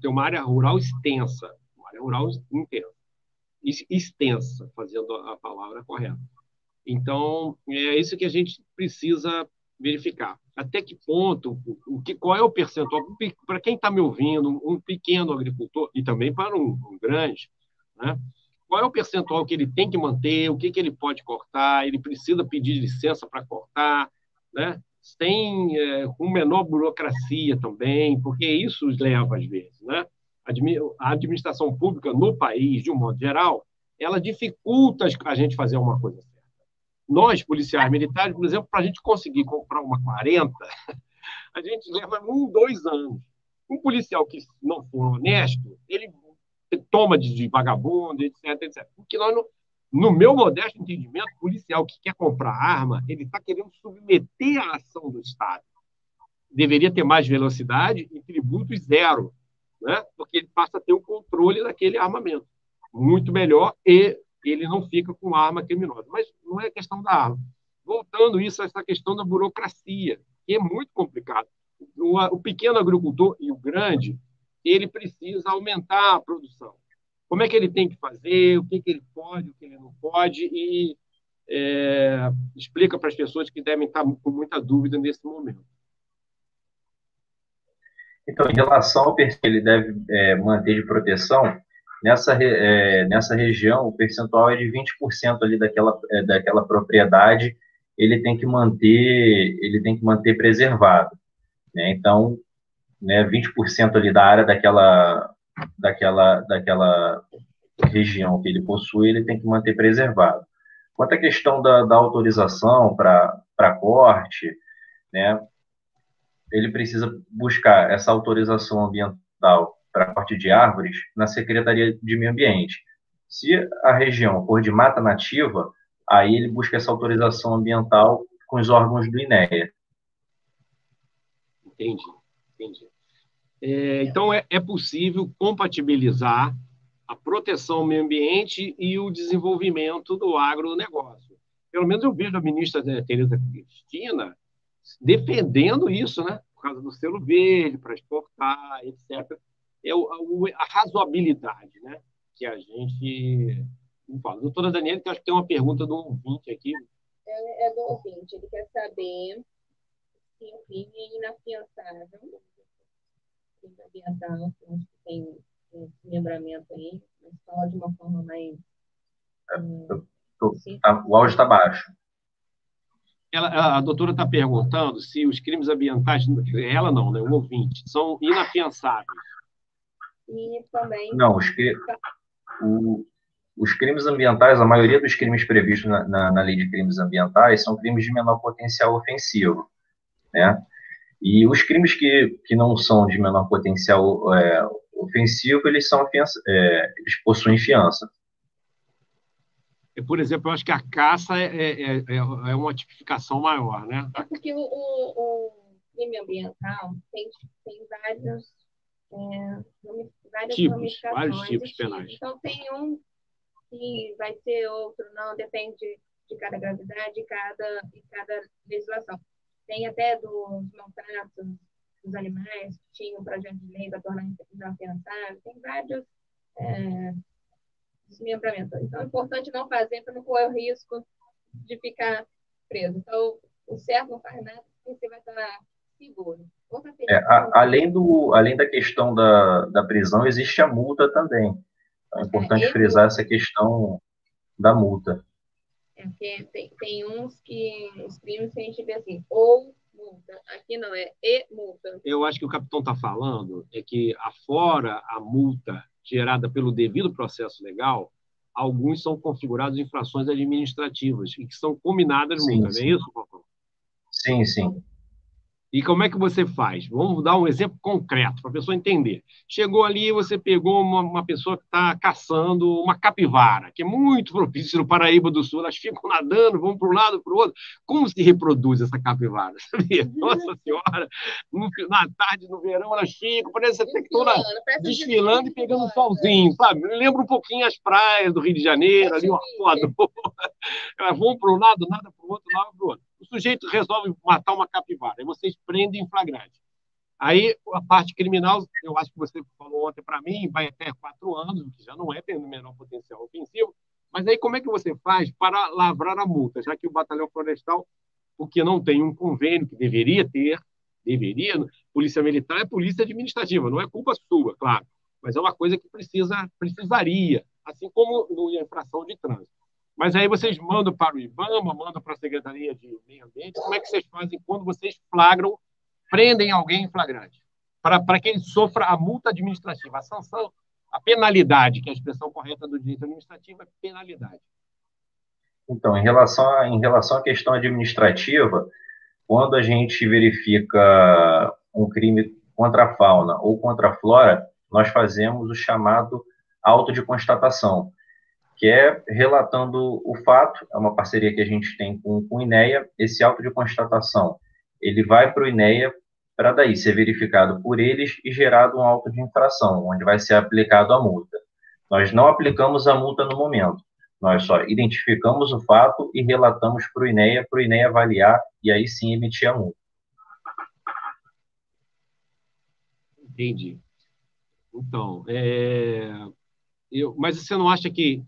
tem uma área rural extensa, uma área rural intensa, extensa, fazendo a palavra correta. Então, é isso que a gente precisa verificar. Até que ponto, qual é o percentual, para quem está me ouvindo, um pequeno agricultor, e também para um grande, né? Qual é o percentual que ele tem que manter, o que ele pode cortar, ele precisa pedir licença para cortar, né? Tem com menor burocracia também, porque isso leva, às vezes, né? A administração pública no país, de um modo geral, ela dificulta a gente fazer uma coisa certa. Nós, policiais militares, por exemplo, para a gente conseguir comprar uma 40, a gente leva 2 anos. Um policial que não for honesto, ele toma de vagabundo, etc, etc. Porque no meu modesto entendimento, o policial que quer comprar arma, ele está querendo submeter a ação do Estado. Deveria ter mais velocidade e tributos zero, né? Porque ele passa a ter o controle daquele armamento. Muito melhor, e ele não fica com arma criminosa. Mas não é questão da arma. Voltando isso a essa questão da burocracia, que é muito complicado. O pequeno agricultor e o grande, ele precisa aumentar a produção. Como é que ele tem que fazer, o que ele pode, o que ele não pode, e explica para as pessoas que devem estar com muita dúvida nesse momento. Então, em relação ao perfil que ele deve manter de proteção, nessa região, o percentual é de 20% ali daquela propriedade, ele tem que manter preservado. Né? Então, né, 20% ali da área daquela região que ele possui, ele tem que manter preservado. Quanto à questão da autorização para corte, né, ele precisa buscar essa autorização ambiental para corte de árvores na Secretaria de Meio Ambiente. Se a região for de mata nativa, aí ele busca essa autorização ambiental com os órgãos do INEA. Entendi. Então, é possível compatibilizar a proteção ao meio ambiente e o desenvolvimento do agronegócio. Pelo menos eu vejo a ministra Tereza Cristina defendendo isso, né? Por causa do selo verde, para exportar, etc. A razoabilidade, né? Que a gente fala. Doutora Daniela, que eu acho que tem uma pergunta do ouvinte aqui. É do ouvinte. Ele quer saber se o crime é inafiançável, crime ambiental, que acho que tem desmembramento aí, mas fala de uma forma mais... O áudio está baixo. A doutora está perguntando se os crimes ambientais, ela não, né, o ouvinte, são inafiançáveis. E também... Não, os crimes ambientais, a maioria dos crimes previstos na lei de crimes ambientais são crimes de menor potencial ofensivo, né? E os crimes que não são de menor potencial ofensivo, eles possuem fiança. Por exemplo, eu acho que a caça é uma tipificação maior, né? É porque o crime ambiental tem várias ramificações. Vários tipos penais. Então, tem um que vai ter outro, não, depende de cada gravidade e cada legislação. Tem até dos maltratos dos animais, tinha um projeto de lei para tornar inafiançável, tem vários desmembramentos. Então, é importante não fazer para não correr o risco de ficar preso. Então, o certo não faz nada, você vai estar seguro. Outra questão, além da questão da prisão, existe a multa também. Então, é importante frisar essa questão da multa. Porque tem uns que, os crimes que a gente vê assim, ou multa, aqui não é multa. Eu acho que o capitão está falando é que, afora a multa gerada pelo devido processo legal, alguns são configurados infrações administrativas e que são combinadas multas, não é isso, Falcão? Sim, sim. E como é que você faz? Vamos dar um exemplo concreto para a pessoa entender. Chegou ali, você pegou uma pessoa que está caçando uma capivara, que é muito propício no Paraíba do Sul. Elas ficam nadando, vão para um lado, para o outro. Como se reproduz essa capivara? Sabia? Nossa Senhora! Na tarde, no verão, elas ficam, parece até que estão desfilando e pegando um solzinho, sabe? Me lembra um pouquinho as praias do Rio de Janeiro, ali uma foto. Elas vão para um lado, nada para o outro, nada para o outro. O sujeito resolve matar uma capivara, e vocês prendem em flagrante. Aí, a parte criminal, eu acho que você falou ontem para mim, vai até 4 anos, o que já não é tendo menor potencial ofensivo, mas aí como é que você faz para lavrar a multa? Já que o Batalhão Florestal, porque não tem um convênio que deveria ter, Polícia Militar é polícia administrativa, não é culpa sua, claro, mas é uma coisa que precisaria, assim como na infração de trânsito. Mas aí vocês mandam para o IBAMA, mandam para a Secretaria de Meio Ambiente. Como é que vocês fazem quando vocês prendem alguém em flagrante? Para que ele sofra a multa administrativa, a sanção, a penalidade, que é a expressão correta do direito administrativo, é penalidade. Então, em relação à questão administrativa, quando a gente verifica um crime contra a fauna ou contra a flora, nós fazemos o chamado auto de constatação, que é relatando o fato, é uma parceria que a gente tem com o INEA. Esse auto de constatação, ele vai para o INEA para daí ser verificado por eles e gerado um auto de infração, onde vai ser aplicado a multa. Nós não aplicamos a multa no momento, nós só identificamos o fato e relatamos para o INEA avaliar e aí sim emitir a multa. Entendi. Então, mas você não acha que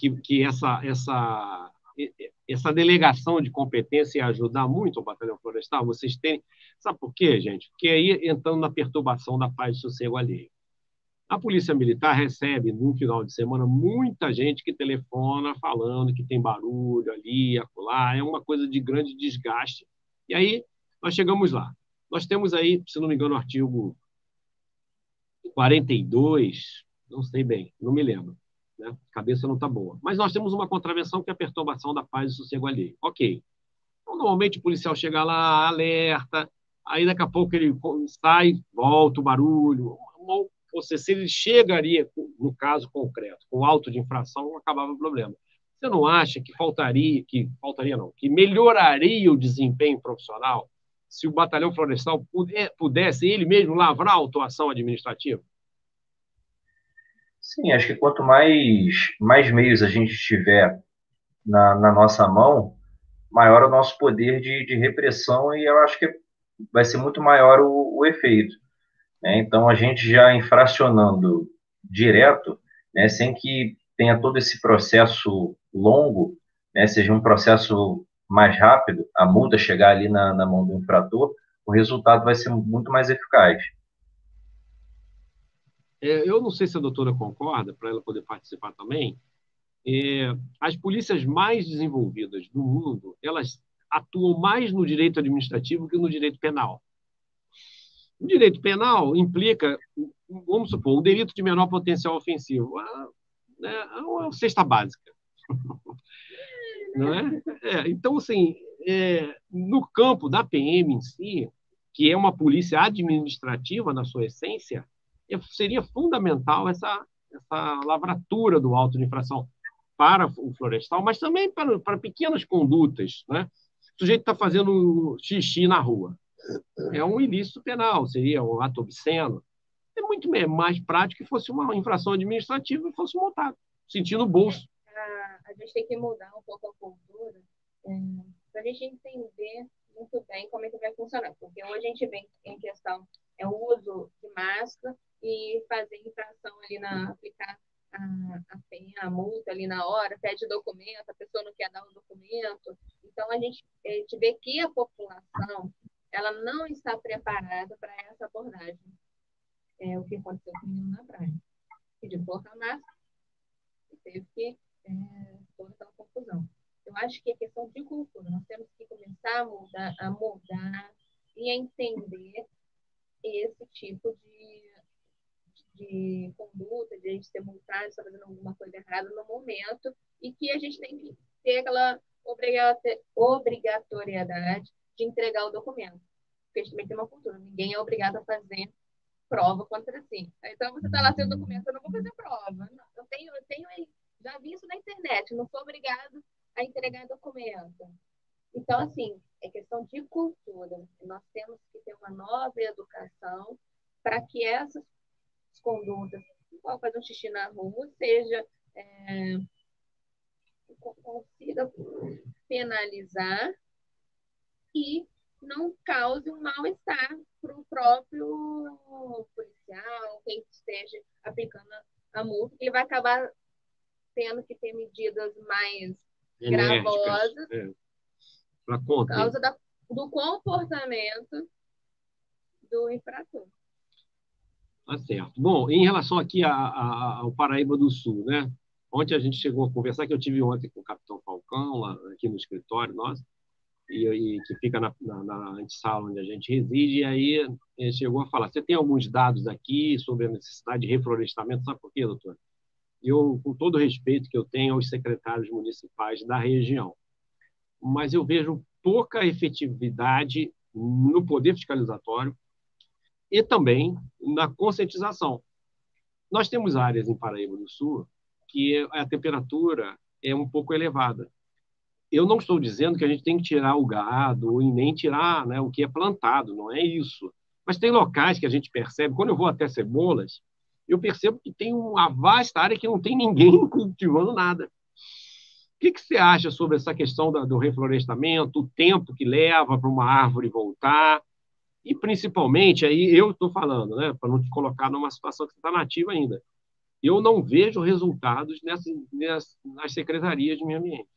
essa delegação de competência ia ajudar muito o Batalhão Florestal? Vocês têm... Sabe por quê, gente? Porque aí, entrando na perturbação da paz e sossego alheio. A Polícia Militar recebe, no final de semana, muita gente que telefona falando que tem barulho ali, acolá. É uma coisa de grande desgaste. E aí, nós chegamos lá. Nós temos aí, se não me engano, o artigo 42, não sei bem, não me lembro. Né? A cabeça não está boa. Mas nós temos uma contravenção que é a perturbação da paz e sossego alheio. Ok. Então, normalmente o policial chega lá, alerta, aí daqui a pouco ele sai, volta o barulho. Ou seja, se ele chegaria, no caso concreto, com auto de infração, acabava o problema. Você não acha que que melhoraria o desempenho profissional se o Batalhão Florestal pudesse ele mesmo lavrar a autuação administrativa? Sim, acho que quanto mais meios a gente tiver na nossa mão, maior o nosso poder de repressão, e eu acho que vai ser muito maior o efeito. Né? Então, a gente já infracionando direto, né, sem que tenha todo esse processo longo, né, seja um processo mais rápido, a multa chegar ali na mão do infrator, o resultado vai ser muito mais eficaz. Eu não sei se a doutora concorda, para ela poder participar também. As polícias mais desenvolvidas do mundo, elas atuam mais no direito administrativo que no direito penal. O direito penal implica, vamos supor, um delito de menor potencial ofensivo. É uma cesta básica. Não é? Então, assim, no campo da PM em si, que é uma polícia administrativa na sua essência, seria fundamental essa lavratura do auto de infração para o florestal, mas também para pequenas condutas. Né? O sujeito está fazendo xixi na rua. É um ilícito penal, seria um ato obsceno. É muito mais prático que fosse uma infração administrativa e fosse multado, sentindo o bolso. A gente tem que mudar um pouco a cultura para a gente entender muito bem como é que vai funcionar. Porque hoje a gente vê em questão é o uso de máscara e fazer infração ali aplicar a pena, a multa ali na hora, pede documento, a pessoa não quer dar o documento. Então, a gente vê que a população ela não está preparada para essa abordagem. É o que aconteceu com o menino na praia. Pediu colocar máscara e teve que toda aquela confusão. Eu acho que é questão de cultura. Nós temos que começar a mudar e a entender esse tipo de conduta, de a gente ser multado, está fazendo alguma coisa errada no momento, e que a gente tem que ter aquela obrigatoriedade de entregar o documento. Porque a gente também tem uma cultura, ninguém é obrigado a fazer prova contra si. Então, você está lá sem o documento, eu não vou fazer prova. Já vi isso na internet, não sou obrigado a entregar documento. Então, assim, é questão de cultura. Nós temos que ter uma nova educação para que essas condutas, igual fazer um xixi na rua, consiga penalizar e não cause um mal-estar para o próprio policial, quem esteja aplicando a multa, ele vai acabar tendo que ter medidas mais gravosas por causa do comportamento do infrator. Tá certo. Bom, em relação aqui ao Paraíba do Sul, né? Ontem a gente chegou a conversar, que eu tive ontem com o Capitão Falcão, lá aqui no escritório nosso, e que fica na antessala onde a gente reside, e aí ele chegou a falar, você tem alguns dados aqui sobre a necessidade de reflorestamento, sabe por quê, doutor? Eu, com todo o respeito que eu tenho aos secretários municipais da região, mas eu vejo pouca efetividade no poder fiscalizatório e também na conscientização. Nós temos áreas em Paraíba do Sul que a temperatura é um pouco elevada. Eu não estou dizendo que a gente tem que tirar o gado e nem tirar, né, o que é plantado, não é isso. Mas tem locais que a gente percebe, quando eu vou até Cebolas, eu percebo que tem uma vasta área que não tem ninguém cultivando nada. O que você acha sobre essa questão do reflorestamento, o tempo que leva para uma árvore voltar? E, principalmente, aí eu estou falando, né, para não te colocar numa situação que você está nativa ainda, eu não vejo resultados nas secretarias de meio ambiente.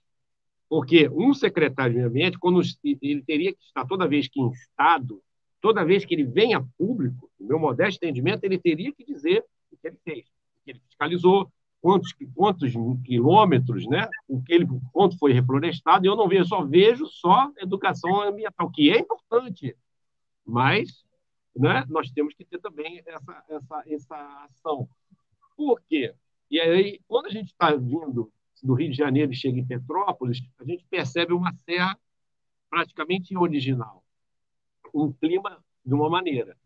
Porque um secretário de meio ambiente, quando ele teria que estar toda vez que instado, toda vez que ele vem a público, no meu modesto entendimento, ele teria que dizer o que ele fez, o que ele fiscalizou, quantos quilômetros, né, quanto foi reflorestado, e eu não vejo, só vejo educação ambiental, que é importante, mas, né, nós temos que ter também essa ação. Por quê? E aí, quando a gente está vindo do Rio de Janeiro e chega em Petrópolis, a gente percebe uma serra praticamente original, um clima de uma maneira.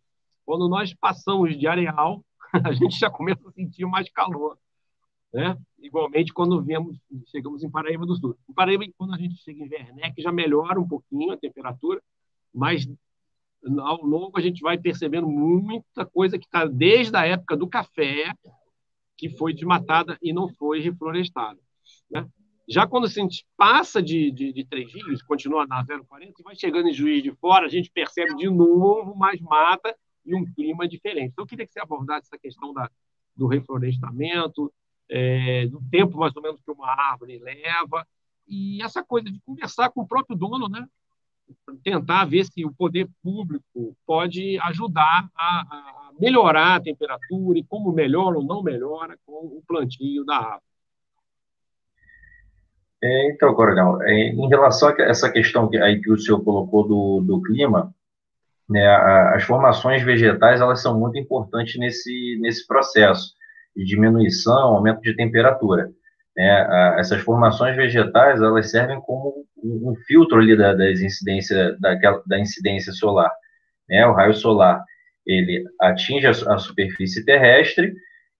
Quando nós passamos de Areal, a gente já começa a sentir mais calor, né? Igualmente quando chegamos em Paraíba do Sul. Em Paraíba, quando a gente chega em Werneck, já melhora um pouquinho a temperatura, mas ao longo a gente vai percebendo muita coisa que está desde a época do café, que foi desmatada e não foi reflorestada, né? Já quando a gente passa de Três Rios, continua na 040, e vai chegando em Juiz de Fora, a gente percebe de novo mais mata e um clima diferente. Então, eu queria que você abordasse essa questão do reflorestamento, do tempo mais ou menos que uma árvore leva, e essa coisa de conversar com o próprio dono, né? Tentar ver se o poder público pode ajudar a melhorar a temperatura e como melhora ou não melhora com o plantio da árvore. Então, Coronel, em relação a essa questão que o senhor colocou do clima, né, as formações vegetais elas são muito importantes nesse processo de diminuição, aumento de temperatura, né? Essas formações vegetais elas servem como um filtro ali da incidência solar, né? O raio solar ele atinge a superfície terrestre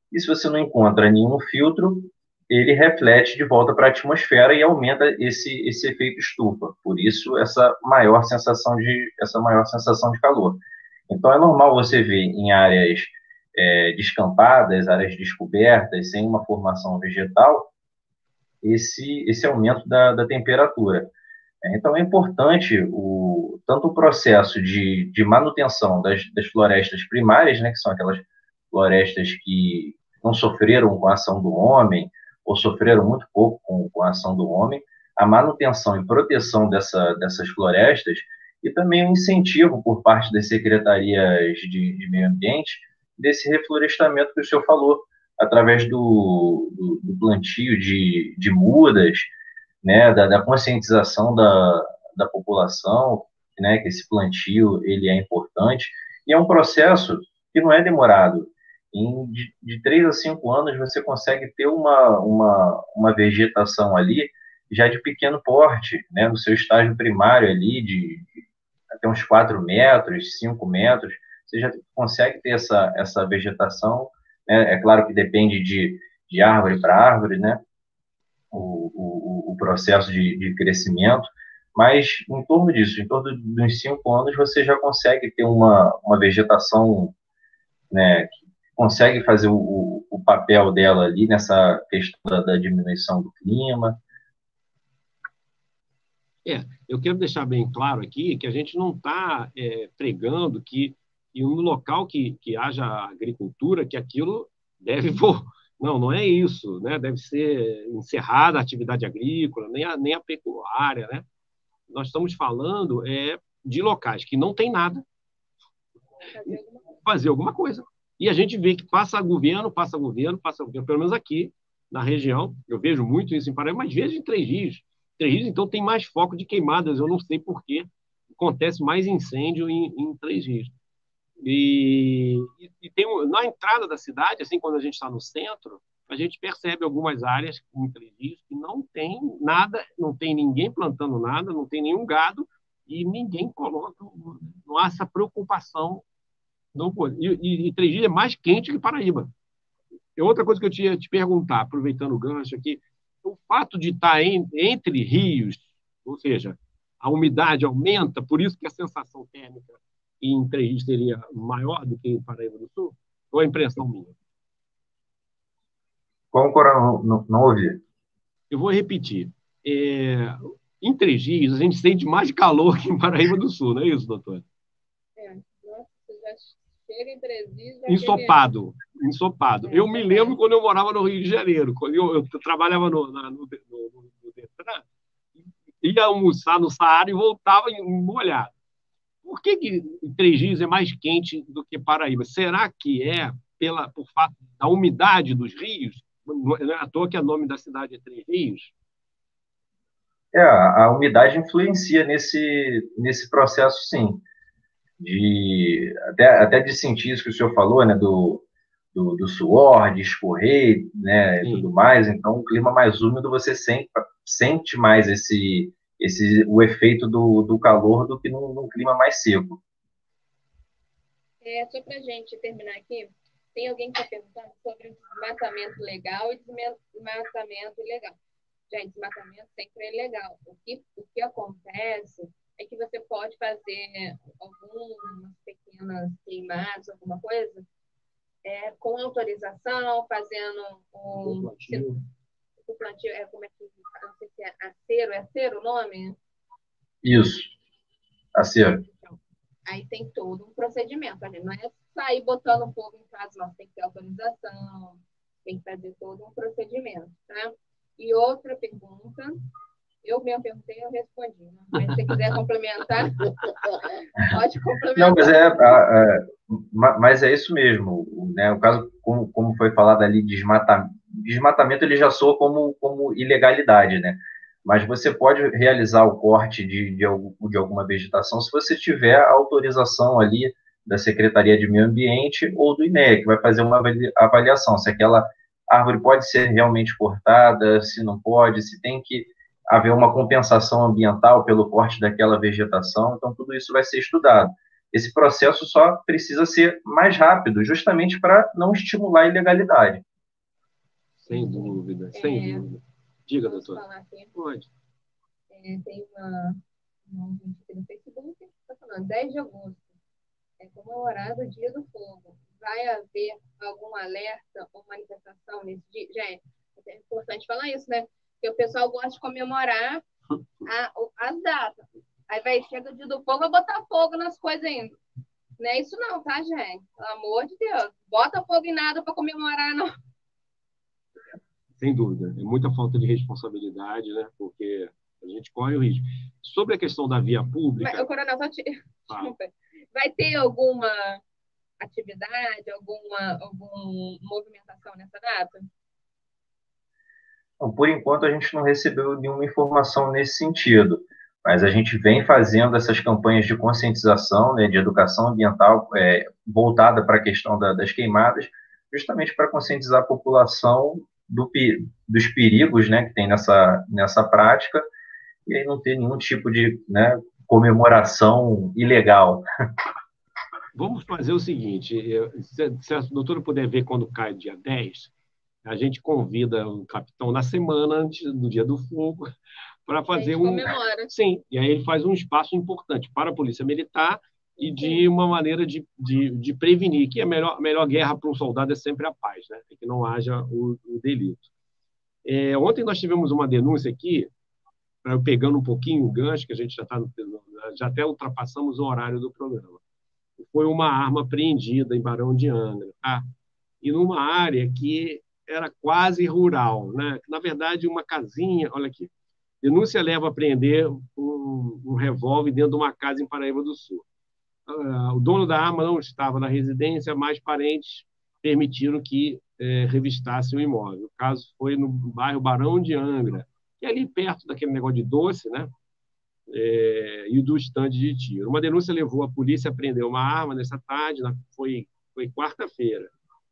e se você não encontra nenhum filtro, ele reflete de volta para a atmosfera e aumenta esse efeito estufa. Por isso, essa maior sensação de calor. Então, é normal você ver em áreas descampadas, áreas descobertas, sem uma formação vegetal, esse aumento da temperatura. Então, é importante tanto o processo de manutenção das florestas primárias, né, que são aquelas florestas que não sofreram com a ação do homem, ou sofreram muito pouco com a ação do homem, a manutenção e proteção dessas florestas, e também um incentivo por parte das secretarias de meio ambiente desse reflorestamento que o senhor falou, através do plantio de mudas, né, da conscientização da população, né, que esse plantio ele é importante, e é um processo que não é demorado. De 3 a 5 anos você consegue ter uma vegetação ali já de pequeno porte, né, no seu estágio primário ali, de até uns 4 metros, 5 metros, você já consegue ter essa vegetação, né? É claro que depende de árvore para árvore, né, o processo de crescimento, mas em torno disso, em torno dos 5 anos, você já consegue ter uma vegetação, né, que consegue fazer o papel dela ali nessa questão da diminuição do clima. Eu quero deixar bem claro aqui que a gente não está pregando que em um local que haja agricultura, que aquilo deve... Não é isso, né? Deve ser encerrada a atividade agrícola, nem a pecuária, né? Nós estamos falando de locais que não tem nada, fazer alguma coisa. E a gente vê que passa governo, pelo menos aqui na região, eu vejo muito isso em Paraíba, mas vejo em Três Rios. Três Rios, então, tem mais foco de queimadas, eu não sei por que acontece mais incêndio em Três Rios. E tem na entrada da cidade, assim, quando a gente está no centro, a gente percebe algumas áreas em Três Rios que não tem nada, não tem ninguém plantando nada, não tem nenhum gado e ninguém coloca, não há essa preocupação. E Três Rios é mais quente que Paraíba. E outra coisa que eu tinha te perguntar, aproveitando o gancho aqui, o fato de estar entre rios, ou seja, a umidade aumenta, por isso que a sensação térmica em Três Rios seria maior do que em Paraíba do Sul? Ou é impressão minha? Como o coronel não ouvi? Eu vou repetir. Em Três Rios, a gente sente mais calor que em Paraíba do Sul, não é isso, doutor? Nossa, você já chega em Três Rios... Ensopado. Eu me lembro quando eu morava no Rio de Janeiro, quando eu trabalhava no Detran, ia almoçar no Saara e voltava molhado. Por que Três Rios é mais quente do que Paraíba? Será que por fato da umidade dos rios? Não é à toa que o nome da cidade é Três Rios? A umidade influencia nesse processo, sim. Até de sentir isso que o senhor falou, né, do suor, de escorrer, né, e tudo mais. Então, o clima mais úmido, você sente mais o efeito do calor do que num clima mais seco. Só para a gente terminar aqui, tem alguém que está perguntando sobre o desmatamento legal e desmatamento ilegal. Gente, desmatamento sempre é legal. O que acontece é que você pode fazer algumas pequenas queimadas, alguma coisa, com autorização, fazendo o plantio, como é que, não sei se é acero o nome? Isso, acero. Aí tem todo um procedimento, não é sair botando fogo em casa, não, tem que ter autorização, tem que fazer todo um procedimento, tá? E outra pergunta, eu mesmo perguntei, eu respondi, né? Mas se você quiser complementar, pode complementar. Não, mas é isso mesmo, né? O caso, como foi falado ali, desmatamento ele já soa como ilegalidade, né? Mas você pode realizar o corte de alguma vegetação se você tiver a autorização ali da Secretaria de Meio Ambiente ou do INEA, que vai fazer uma avaliação, se aquela árvore pode ser realmente cortada, se não pode, se tem que haver uma compensação ambiental pelo corte daquela vegetação. Então, tudo isso vai ser estudado. Esse processo só precisa ser mais rápido, justamente para não estimular a ilegalidade. Sem dúvida, sem dúvida. Diga, doutor. Pode. Tem uma gente aqui no Facebook que está falando, 10 de agosto, é comemorado o Dia do Fogo. Vai haver algum alerta ou manifestação nesse dia? Gente, é importante falar isso, né? Porque o pessoal gosta de comemorar as datas. Aí vai, chega o dia do fogo, vai botar fogo nas coisas ainda. Não é isso não, tá, gente? Pelo amor de Deus. Bota fogo em nada para comemorar, não. Sem dúvida. É muita falta de responsabilidade, né? Porque a gente corre o risco. Sobre a questão da via pública... Mas, Coronel, só te... Desculpa. Vai ter alguma atividade, alguma movimentação nessa data? Bom, por enquanto, a gente não recebeu nenhuma informação nesse sentido, mas a gente vem fazendo essas campanhas de conscientização, né, de educação ambiental voltada para a questão das queimadas, justamente para conscientizar a população dos perigos, né, que tem nessa prática, e aí não ter nenhum tipo de, né, comemoração ilegal. Vamos fazer o seguinte, se a doutora puder ver quando cai o dia 10, a gente convida o capitão na semana antes do dia do fogo para fazer comemora. Sim, e aí ele faz um espaço importante para a Polícia Militar e de uma maneira de prevenir, que a melhor guerra para um soldado é sempre a paz, né? Que não haja o delito. Ontem nós tivemos uma denúncia aqui, pegando um pouquinho o gancho, que a gente já até ultrapassamos o horário do programa. Foi uma arma apreendida em Barão de Angra, tá? E numa área que era quase rural, né? Na verdade, uma casinha, olha aqui, denúncia leva a apreender um revólver dentro de uma casa em Paraíba do Sul. O dono da arma não estava na residência, mas parentes permitiram que revistasse o imóvel. O caso foi no bairro Barão de Angra, que é ali perto daquele negócio de doce, né? E do estande de tiro. Uma denúncia levou a polícia a prender uma arma nessa tarde, foi quarta-feira.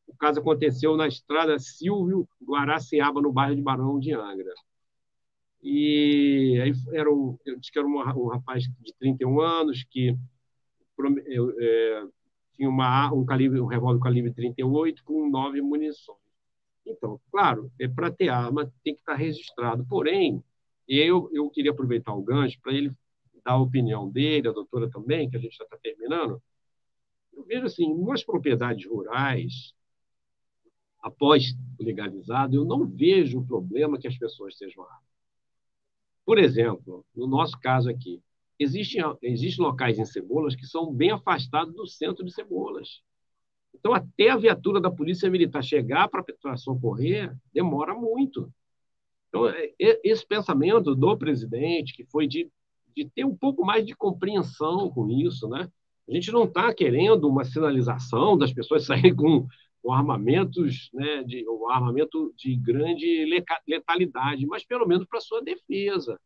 O caso aconteceu na estrada Silvio Guaraciaba, no bairro de Barão de Angra. E aí eu disse que era um rapaz de 31 anos que tinha um revólver calibre 38 com 9 munições. Então, claro, para ter arma tem que estar registrado. Porém, eu queria aproveitar o gancho para ele dar a opinião dele, a doutora também, que a gente já está terminando. Eu vejo assim, nas propriedades rurais, após legalizado, eu não vejo o problema que as pessoas sejam armadas. Por exemplo, no nosso caso aqui, existem locais em Cebolas que são bem afastados do centro de Cebolas. Então, até a viatura da Polícia Militar chegar para socorrer, demora muito. Então, esse pensamento do presidente, que foi de ter um pouco mais de compreensão com isso, né? A gente não está querendo uma sinalização das pessoas saírem com armamentos, né, armamento de grande letalidade, mas pelo menos para sua defesa.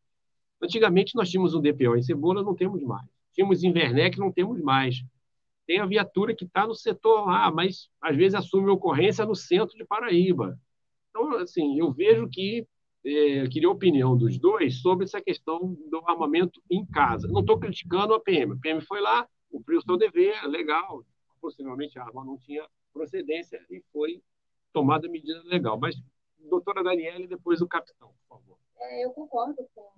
Antigamente nós tínhamos um DPO em Cebola, não temos mais. Tínhamos em Werneck, não temos mais. Tem a viatura que está no setor lá, mas às vezes assume ocorrência no centro de Paraíba. Então, assim, eu vejo que eu queria a opinião dos dois sobre essa questão do armamento em casa. Não estou criticando a PM. A PM foi lá, cumpriu o seu dever, legal. Possivelmente a arma não tinha procedência e foi tomada medida legal. Mas, doutora Daniele, depois o capitão, por favor. Eu concordo com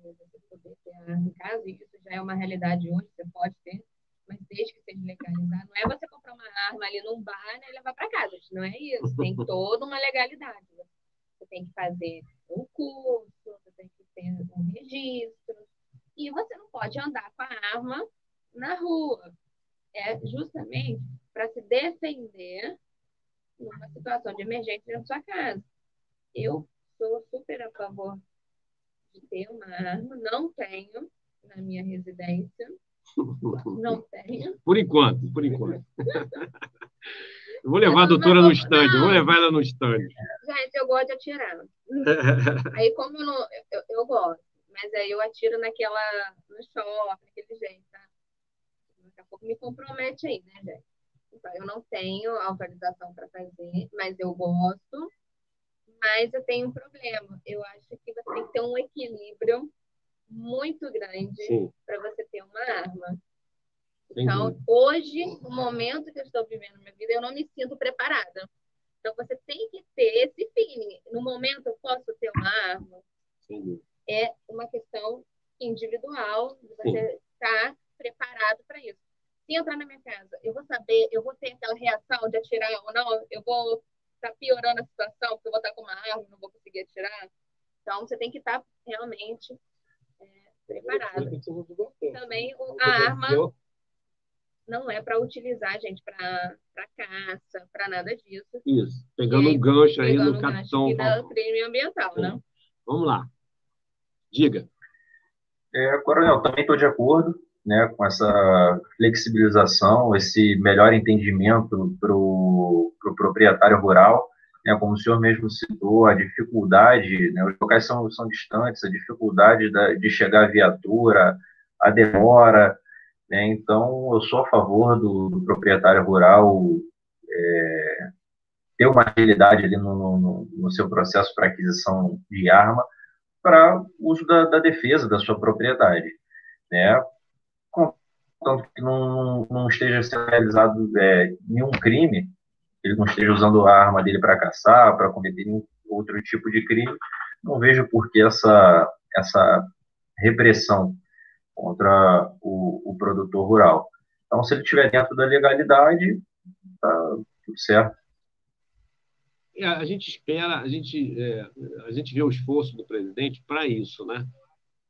você poder ter arma em casa, e isso já é uma realidade hoje, você pode ter, mas desde que seja legalizado. Não é você comprar uma arma ali num bar, né, e levar para casa. Não é isso. Tem toda uma legalidade. Você tem que fazer um curso, você tem que ter um registro, e você não pode andar com a arma na rua. É justamente para se defender numa situação de emergência dentro da sua casa. Eu sou super a favor de ter uma arma, não tenho na minha residência, não tenho. Por enquanto. Eu vou levar a doutora no estande, vou levar ela no estande. Gente, eu gosto de atirar. Aí, como eu gosto, mas aí eu atiro no shopping, daquele jeito, tá? Daqui a pouco me compromete aí, né, gente? Então, eu não tenho autorização para fazer, mas eu gosto. Mas eu tenho um problema. Eu acho que você tem que ter um equilíbrio muito grande para você ter uma arma. Então, hoje, no momento que eu estou vivendo na minha vida, eu não me sinto preparada. Então, você tem que ter esse feeling. No momento, eu posso ter uma arma? É uma questão individual de você estar preparado para isso. Se entrar na minha casa, eu vou saber, eu vou ter aquela reação de atirar ou não, eu vou estar piorando a situação, porque eu vou estar com uma arma e não vou conseguir atirar. Então, você tem que estar realmente preparada. Também a arma não é para utilizar, gente, para caça, para nada disso. Isso, pegando o gancho aí Pegando do o gancho capitão. aqui da crime ambiental, né? Vamos lá. Diga. Coronel, também estou de acordo, né, com essa flexibilização, esse melhor entendimento para o proprietário rural, né, como o senhor mesmo citou, a dificuldade, né, os locais são distantes, a dificuldade de chegar a viatura, a demora, né, então eu sou a favor do proprietário rural ter uma agilidade ali no seu processo para aquisição de arma, para uso da defesa da sua propriedade, né? Contanto que não esteja sendo realizado nenhum crime, ele não esteja usando a arma dele para caçar, para cometer nenhum outro tipo de crime, não vejo por que essa repressão contra o produtor rural. Então, se ele estiver dentro da legalidade, tá tudo certo. A gente espera, a gente vê o esforço do presidente para isso, né?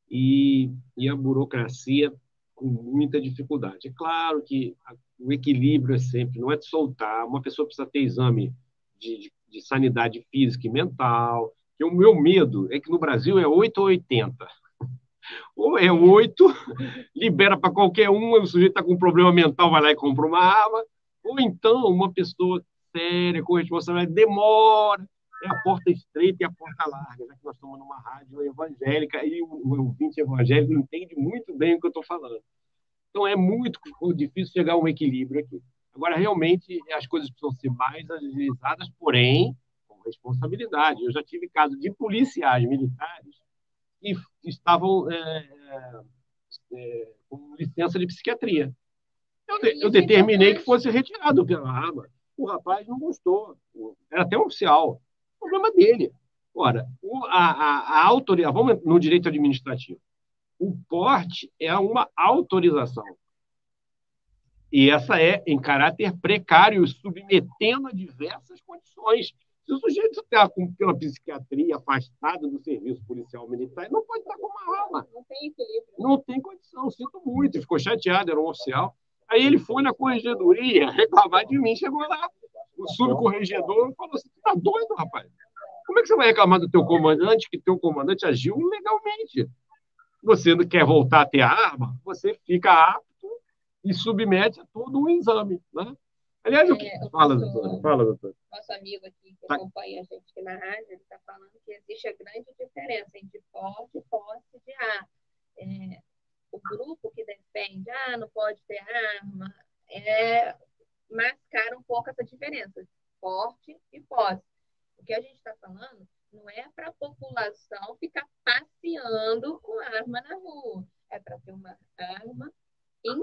E a burocracia com muita dificuldade. É claro que o equilíbrio é sempre, não é de soltar, uma pessoa precisa ter exame de sanidade física e mental, que o meu medo é que no Brasil é 8 ou 80. Ou é 8, libera para qualquer um, o sujeito está com um problema mental, vai lá e compra uma arma, ou então uma pessoa séria, com responsabilidade, demora, é a porta estreita e a porta larga, já que nós estamos numa rádio evangélica e o ouvinte evangélico entende muito bem o que eu estou falando. Então, é muito difícil chegar a um equilíbrio aqui. Agora, realmente, as coisas precisam ser mais agilizadas, porém, com responsabilidade. Eu já tive casos de policiais militares que estavam com licença de psiquiatria. Eu determinei que fosse retirado pela arma. O rapaz não gostou. Era até um oficial. O problema dele. Ora, a autorização, vamos no direito administrativo. O porte é uma autorização. E essa é em caráter precário, submetendo a diversas condições. Se o sujeito está pela psiquiatria afastado do serviço policial militar, ele não pode estar com uma arma. Não tem equilíbrio. Não tem condição, sinto muito. Ficou chateado, era um oficial. Aí ele foi na corregedoria reclamar de mim. Chegou lá, o subcorregedor falou assim: tá doido, rapaz? Como é que você vai reclamar do teu comandante, que teu comandante agiu legalmente? Você não quer voltar a ter a arma, você fica apto e submete a todo um exame, né? Aliás, fala, doutor. Nosso amigo aqui, que acompanha a gente aqui na rádio, ele está falando que existe a grande diferença entre porte e posse de arma. O grupo que defende, não pode ter arma, mascara um pouco essa diferença, porte e posse. O que a gente está falando não é para a população ficar passeando com arma na rua, é para ter uma arma em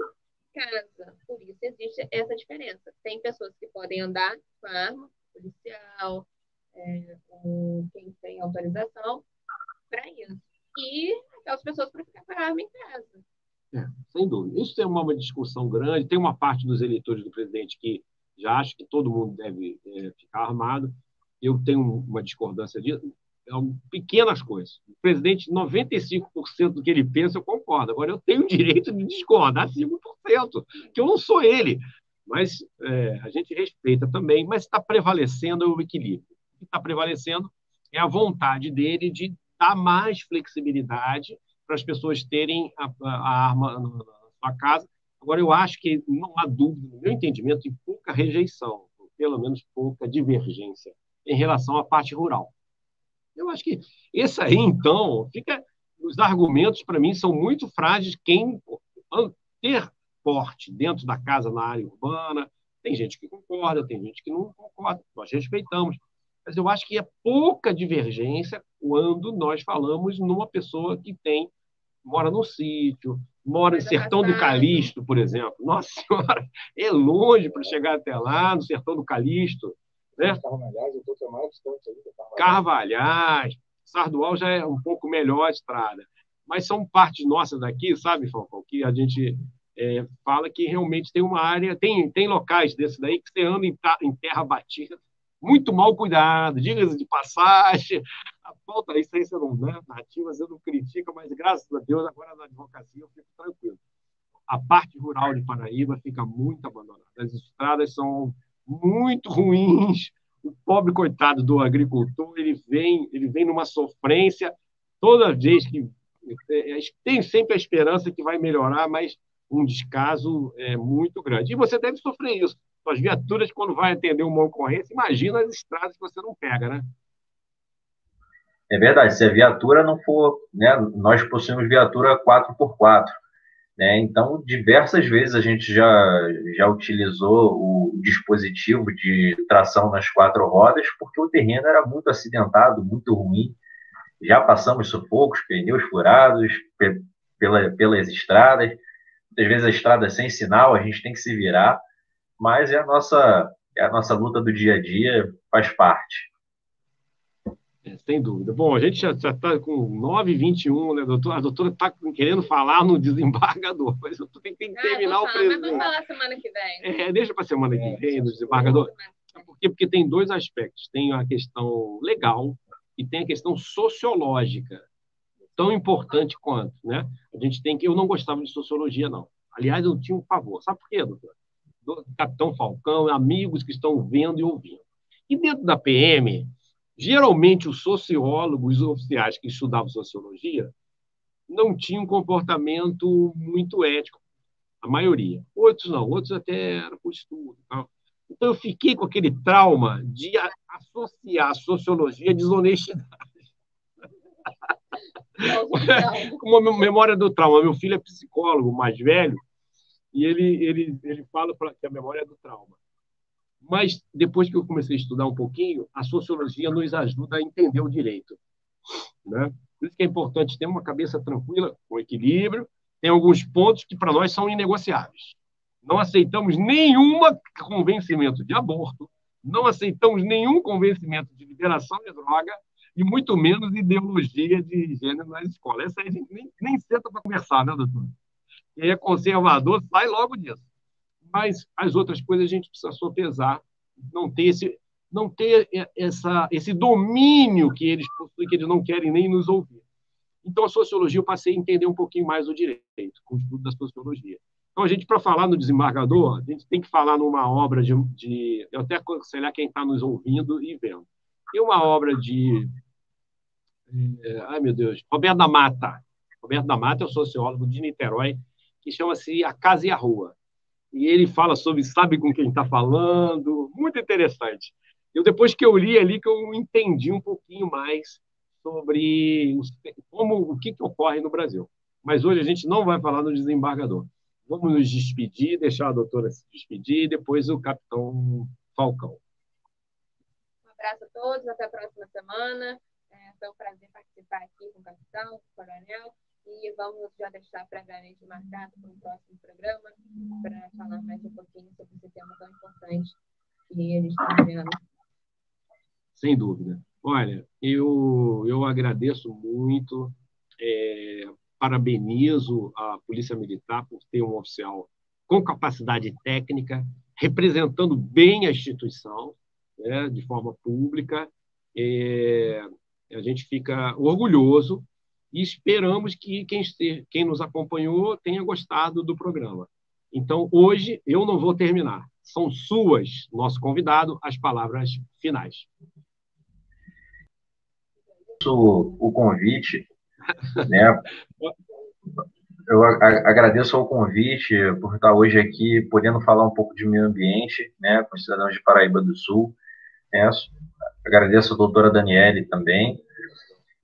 casa. Por isso existe essa diferença. Tem pessoas que podem andar com a arma, policial, quem tem autorização para isso. E aquelas pessoas para ficar com a arma em casa. Sem dúvida. Isso é uma discussão grande. Tem uma parte dos eleitores do presidente que já acha que todo mundo deve ficar armado. Eu tenho uma discordância disso. Pequenas coisas. O presidente, 95% do que ele pensa, eu concordo. Agora, eu tenho o direito de discordar 5%, que eu não sou ele. Mas a gente respeita também, mas está prevalecendo o equilíbrio. O que está prevalecendo é a vontade dele de dar mais flexibilidade para as pessoas terem a arma na sua casa. Agora, eu acho que não há dúvida, no meu entendimento, de pouca rejeição, pelo menos pouca divergência em relação à parte rural. Eu acho que esse aí, então, os argumentos, para mim, são muito frágeis. Quem ter porte dentro da casa na área urbana, tem gente que concorda, tem gente que não concorda, nós respeitamos. Mas eu acho que é pouca divergência quando nós falamos numa pessoa que mora no sítio, mora em Sertão do Calixto, por exemplo. Nossa Senhora, é longe para chegar até lá, no Sertão do Calixto. Né? Carvalhais, Sardual já é um pouco melhor a estrada. Mas são partes nossas daqui, sabe, Falcão, que a gente fala que realmente tem uma área, tem locais desses daí que você anda em terra batida, muito mal cuidado, diga-se de passagem, A pauta, isso aí você não, né? Nativa, você não critica, mas graças a Deus, agora na advocacia eu fico tranquilo. A parte rural de Paraíba fica muito abandonada. As estradas são muito ruins. O pobre coitado do agricultor, ele vem numa sofrência toda vez que tem sempre a esperança que vai melhorar, mas um descaso é muito grande. E você deve sofrer isso. As viaturas, quando vai atender uma ocorrência, imagina as estradas que você não pega, né? É verdade, se a viatura não for, né, nós possuímos viatura 4x4, né, então diversas vezes a gente já utilizou o dispositivo de tração nas 4 rodas, porque o terreno era muito acidentado, muito ruim, já passamos sufocos, pneus furados pelas estradas, muitas vezes a estrada sem sinal, a gente tem que se virar, mas é a nossa luta do dia a dia, faz parte. Sem dúvida. Bom, a gente já está com 9h21, né, doutor? A doutora está querendo falar no desembargador, mas eu tenho que terminar o presidente. Mas vamos falar semana que vem. Deixa para a semana que vem, no desembargador. Por quê? Porque tem 2 aspectos. Tem a questão legal e tem a questão sociológica, tão importante quanto, né? A gente tem que... Eu não gostava de sociologia, não. Aliás, eu tinha um pavor. Sabe por quê, doutor? Do Capitão Falcão, amigos que estão vendo e ouvindo. E dentro da PM... Geralmente, os sociólogos, os oficiais que estudavam sociologia, não tinham um comportamento muito ético, a maioria. Outros não, outros até eram por estudo. Tá? Então, eu fiquei com aquele trauma de associar a sociologia à desonestidade. Uma memória do trauma. Meu filho é psicólogo, mais velho, e ele fala que a memória é do trauma. Mas, depois que eu comecei a estudar um pouquinho, a sociologia nos ajuda a entender o direito, né? Por isso que é importante ter uma cabeça tranquila, com equilíbrio. Tem alguns pontos que, para nós, são inegociáveis. Não aceitamos nenhum convencimento de aborto, não aceitamos nenhum convencimento de liberação de droga e, muito menos, ideologia de gênero nas escolas. Essa aí a gente nem senta para conversar, né, doutor? Quem é conservador sai logo disso. Mas as outras coisas a gente precisa sopesar, não ter esse domínio que eles possuem, que eles não querem nem nos ouvir. Então, a sociologia, eu passei a entender um pouquinho mais o direito, com o estudo da sociologia. Então, a gente, para falar no desembargador, a gente tem que falar numa obra de eu até aconselhar quem está nos ouvindo e vendo. Tem uma obra de... meu Deus, Roberto da Mata. Roberto da Mata é um sociólogo de Niterói, que chama-se A Casa e a Rua. E ele fala sobre sabe com quem está falando, muito interessante. Depois que eu li ali, que eu entendi um pouquinho mais sobre o que ocorre no Brasil. Mas hoje a gente não vai falar no desembargador. Vamos nos despedir, deixar a doutora se despedir, e depois o capitão Falcão. Um abraço a todos, até a próxima semana. Foi um prazer participar aqui com o capitão, com o coronel. E vamos já deixar previamente marcado para um próximo programa para falar mais um pouquinho sobre esse tema tão importante que a gente está vivendo. Sem dúvida. Olha, eu agradeço muito, parabenizo a Polícia Militar por ter um oficial com capacidade técnica, representando bem a instituição, né, de forma pública. A gente fica orgulhoso e esperamos que quem nos acompanhou tenha gostado do programa. Então, hoje, eu não vou terminar. São suas, nosso convidado, as palavras finais. O convite, né? Eu agradeço ao convite por estar hoje aqui, podendo falar um pouco de meio ambiente, né, com os cidadãos de Paraíba do Sul. Né? Agradeço a doutora Daniele também.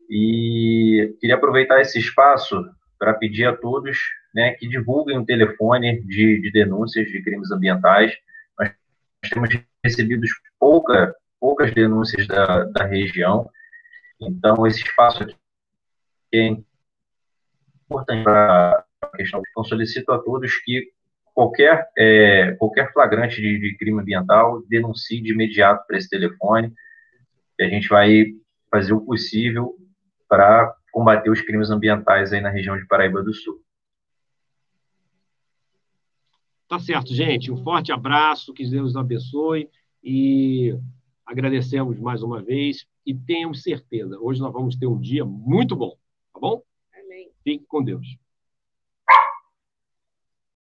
E queria aproveitar esse espaço para pedir a todos, né, que divulguem o telefone de denúncias de crimes ambientais. Nós temos recebido poucas denúncias da região, então esse espaço aqui é importante para a questão. Então, solicito a todos que qualquer flagrante de crime ambiental denuncie de imediato para esse telefone, e a gente vai fazer o possível para combater os crimes ambientais aí na região de Paraíba do Sul. Tá certo, gente. Um forte abraço, que Deus abençoe. E Agradecemos mais uma vez e tenham certeza, hoje nós vamos ter um dia muito bom, tá bom? Amém. Fique com Deus.